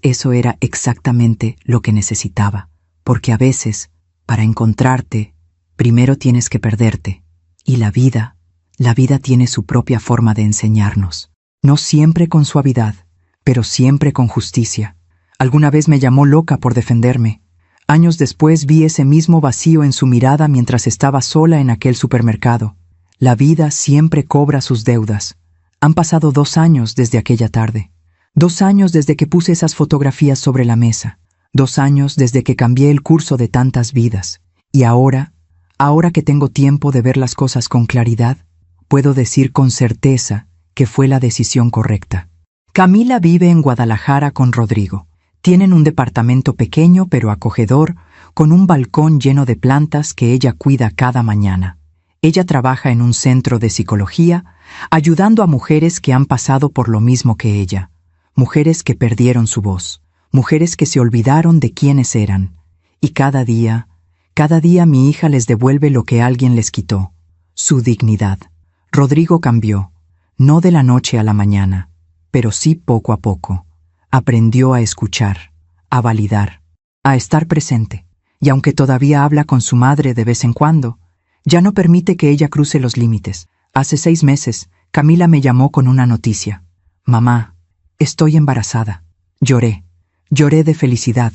eso era exactamente lo que necesitaba, porque a veces, para encontrarte, primero tienes que perderte, y la vida tiene su propia forma de enseñarnos, no siempre con suavidad, pero siempre con justicia. Alguna vez me llamó loca por defenderme. Años después vi ese mismo vacío en su mirada mientras estaba sola en aquel supermercado. La vida siempre cobra sus deudas. Han pasado 2 años desde aquella tarde. 2 años desde que puse esas fotografías sobre la mesa. 2 años desde que cambié el curso de tantas vidas. Y ahora que tengo tiempo de ver las cosas con claridad, puedo decir con certeza que fue la decisión correcta. Camila vive en Guadalajara con Rodrigo. Tienen un departamento pequeño pero acogedor, con un balcón lleno de plantas que ella cuida cada mañana. Ella trabaja en un centro de psicología, ayudando a mujeres que han pasado por lo mismo que ella. Mujeres que perdieron su voz, mujeres que se olvidaron de quiénes eran. Y cada día mi hija les devuelve lo que alguien les quitó: su dignidad. Rodrigo cambió, no de la noche a la mañana, pero sí poco a poco. Aprendió a escuchar, a validar, a estar presente, y aunque todavía habla con su madre de vez en cuando, ya no permite que ella cruce los límites. Hace 6 meses, Camila me llamó con una noticia: mamá, estoy embarazada. Lloré de felicidad,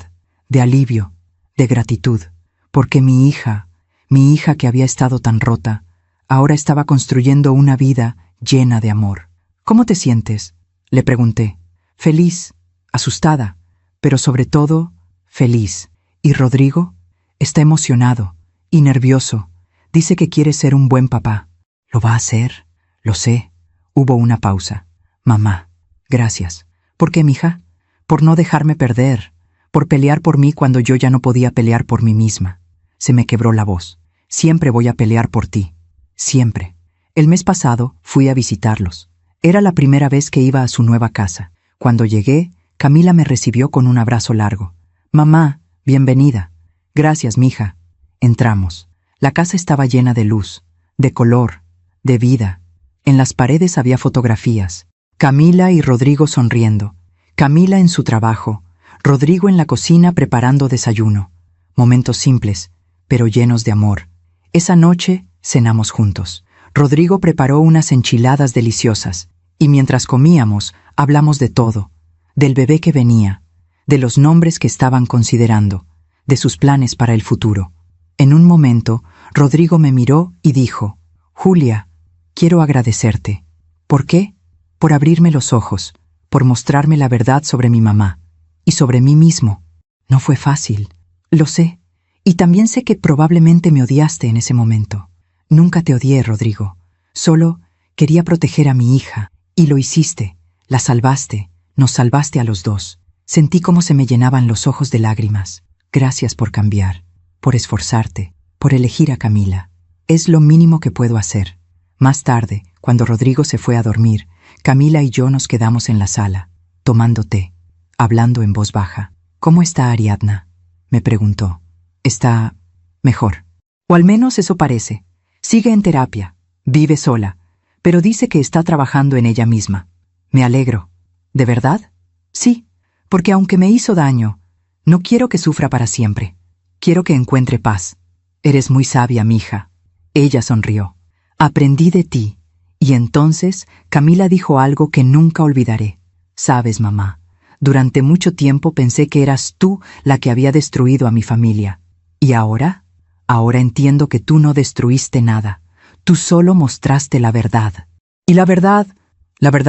de alivio, de gratitud, porque mi hija que había estado tan rota, ahora estaba construyendo una vida llena de amor. ¿Cómo te sientes?, le pregunté. Feliz, asustada, pero sobre todo, feliz. ¿Y Rodrigo? Está emocionado y nervioso. Dice que quiere ser un buen papá. ¿Lo va a hacer? Lo sé. Hubo una pausa. Mamá, gracias. ¿Por qué, mija? Por no dejarme perder, por pelear por mí cuando yo ya no podía pelear por mí misma. Se me quebró la voz. Siempre voy a pelear por ti. Siempre. El mes pasado fui a visitarlos. Era la primera vez que iba a su nueva casa. Cuando llegué, Camila me recibió con un abrazo largo. Mamá, bienvenida. Gracias, mija. Entramos. La casa estaba llena de luz, de color, de vida. En las paredes había fotografías. Camila y Rodrigo sonriendo. Camila en su trabajo. Rodrigo en la cocina preparando desayuno. Momentos simples, pero llenos de amor. Esa noche cenamos juntos. Rodrigo preparó unas enchiladas deliciosas, y mientras comíamos, hablamos de todo, del bebé que venía, de los nombres que estaban considerando, de sus planes para el futuro. En un momento, Rodrigo me miró y dijo: Julia, quiero agradecerte. ¿Por qué? Por abrirme los ojos, por mostrarme la verdad sobre mi mamá y sobre mí mismo. No fue fácil, lo sé, y también sé que probablemente me odiaste en ese momento. Nunca te odié, Rodrigo. Solo quería proteger a mi hija, y lo hiciste. La salvaste, nos salvaste a los dos. Sentí cómo se me llenaban los ojos de lágrimas. Gracias por cambiar, por esforzarte, por elegir a Camila. Es lo mínimo que puedo hacer. Más tarde, cuando Rodrigo se fue a dormir, Camila y yo nos quedamos en la sala, tomando té, hablando en voz baja. ¿Cómo está Ariadna?, me preguntó. Está mejor. O al menos eso parece. Sigue en terapia, vive sola, pero dice que está trabajando en ella misma. Me alegro. ¿De verdad? Sí, porque aunque me hizo daño, no quiero que sufra para siempre. Quiero que encuentre paz. Eres muy sabia, mija. Ella sonrió. Aprendí de ti. Y entonces Camila dijo algo que nunca olvidaré. Sabes, mamá, durante mucho tiempo pensé que eras tú la que había destruido a mi familia. ¿Y ahora? Ahora entiendo que tú no destruiste nada. Tú solo mostraste la verdad. Y la verdad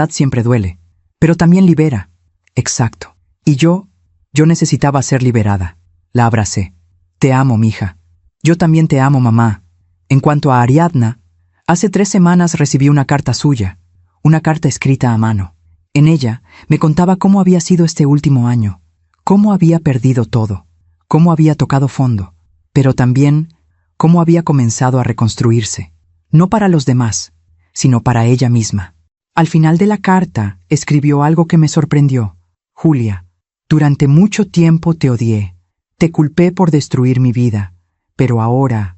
siempre duele, pero también libera. Exacto. Y yo necesitaba ser liberada. La abracé. Te amo, mija. Yo también te amo, mamá. En cuanto a Ariadna, hace 3 semanas recibí una carta suya, una carta escrita a mano. En ella me contaba cómo había sido este último año, cómo había perdido todo, cómo había tocado fondo, pero también cómo había comenzado a reconstruirse, no para los demás, sino para ella misma. Al final de la carta escribió algo que me sorprendió. Julia, durante mucho tiempo te odié, te culpé por destruir mi vida, pero ahora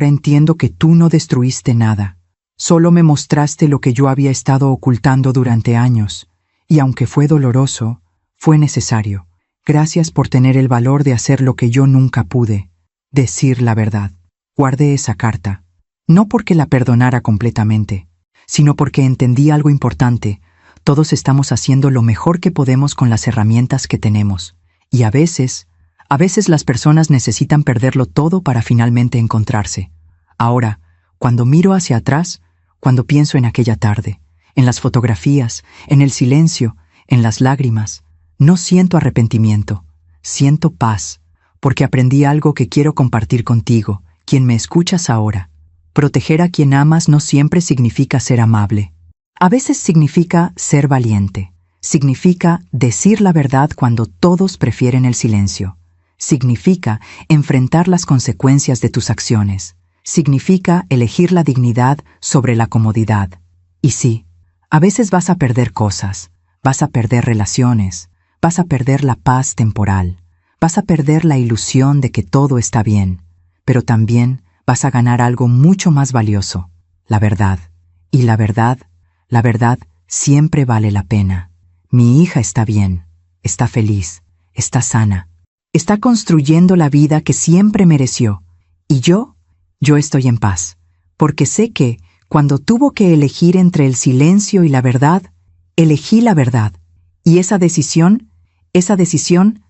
entiendo que tú no destruiste nada. Solo me mostraste lo que yo había estado ocultando durante años, y aunque fue doloroso, fue necesario. Gracias por tener el valor de hacer lo que yo nunca pude, decir la verdad. Guardé esa carta, no porque la perdonara completamente, sino porque entendí algo importante. Todos estamos haciendo lo mejor que podemos con las herramientas que tenemos, y a veces las personas necesitan perderlo todo para finalmente encontrarse. Ahora, cuando miro hacia atrás, cuando pienso en aquella tarde, en las fotografías, en el silencio, en las lágrimas, no siento arrepentimiento, siento paz, porque aprendí algo que quiero compartir contigo, quien me escuchas ahora. Proteger a quien amas no siempre significa ser amable. A veces significa ser valiente, significa decir la verdad cuando todos prefieren el silencio, significa enfrentar las consecuencias de tus acciones, significa elegir la dignidad sobre la comodidad. Y sí, a veces vas a perder cosas, vas a perder relaciones, vas a perder la paz temporal, vas a perder la ilusión de que todo está bien, pero también vas a ganar algo mucho más valioso, la verdad. Y la verdad siempre vale la pena. Mi hija está bien, está feliz, está sana, está construyendo la vida que siempre mereció. Y yo estoy en paz, porque sé que, cuando tuvo que elegir entre el silencio y la verdad, elegí la verdad. Y esa decisión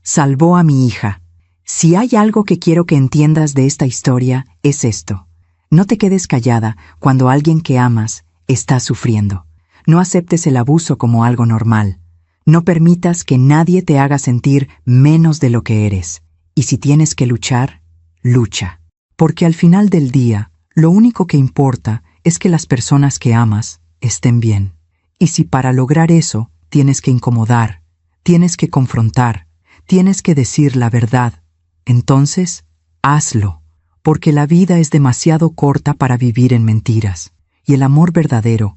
salvó a mi hija. Si hay algo que quiero que entiendas de esta historia, es esto. No te quedes callada cuando alguien que amas está sufriendo. No aceptes el abuso como algo normal. No permitas que nadie te haga sentir menos de lo que eres. Y si tienes que luchar, lucha. Porque al final del día, lo único que importa es que las personas que amas estén bien. Y si para lograr eso tienes que incomodar, tienes que confrontar, tienes que decir la verdad, entonces hazlo. Porque la vida es demasiado corta para vivir en mentiras. Y el amor verdadero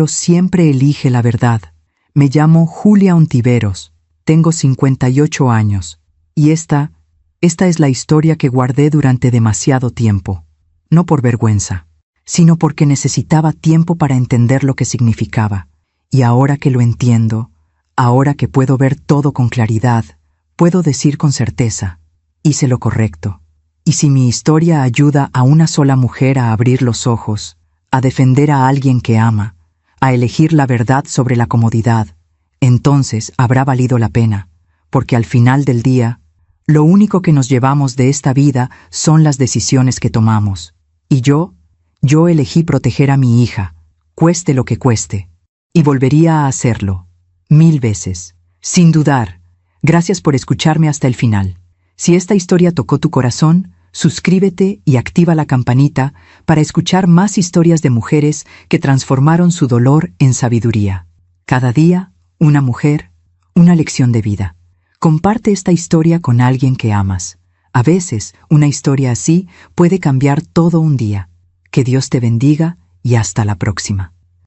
siempre elige la verdad. Me llamo Julia Ontiveros, tengo 58 años, y esta es la historia que guardé durante demasiado tiempo. No por vergüenza, sino porque necesitaba tiempo para entender lo que significaba. Y ahora que lo entiendo, ahora que puedo ver todo con claridad, puedo decir con certeza, hice lo correcto. Y si mi historia ayuda a una sola mujer a abrir los ojos, a defender a alguien que ama, a elegir la verdad sobre la comodidad, entonces habrá valido la pena, porque al final del día, lo único que nos llevamos de esta vida son las decisiones que tomamos. Y yo Yo elegí proteger a mi hija, cueste lo que cueste, y volvería a hacerlo, 1000 veces, sin dudar. Gracias por escucharme hasta el final. Si esta historia tocó tu corazón, suscríbete y activa la campanita para escuchar más historias de mujeres que transformaron su dolor en sabiduría. Cada día, una mujer, una lección de vida. Comparte esta historia con alguien que amas. A veces, una historia así puede cambiar todo un día. Que Dios te bendiga y hasta la próxima.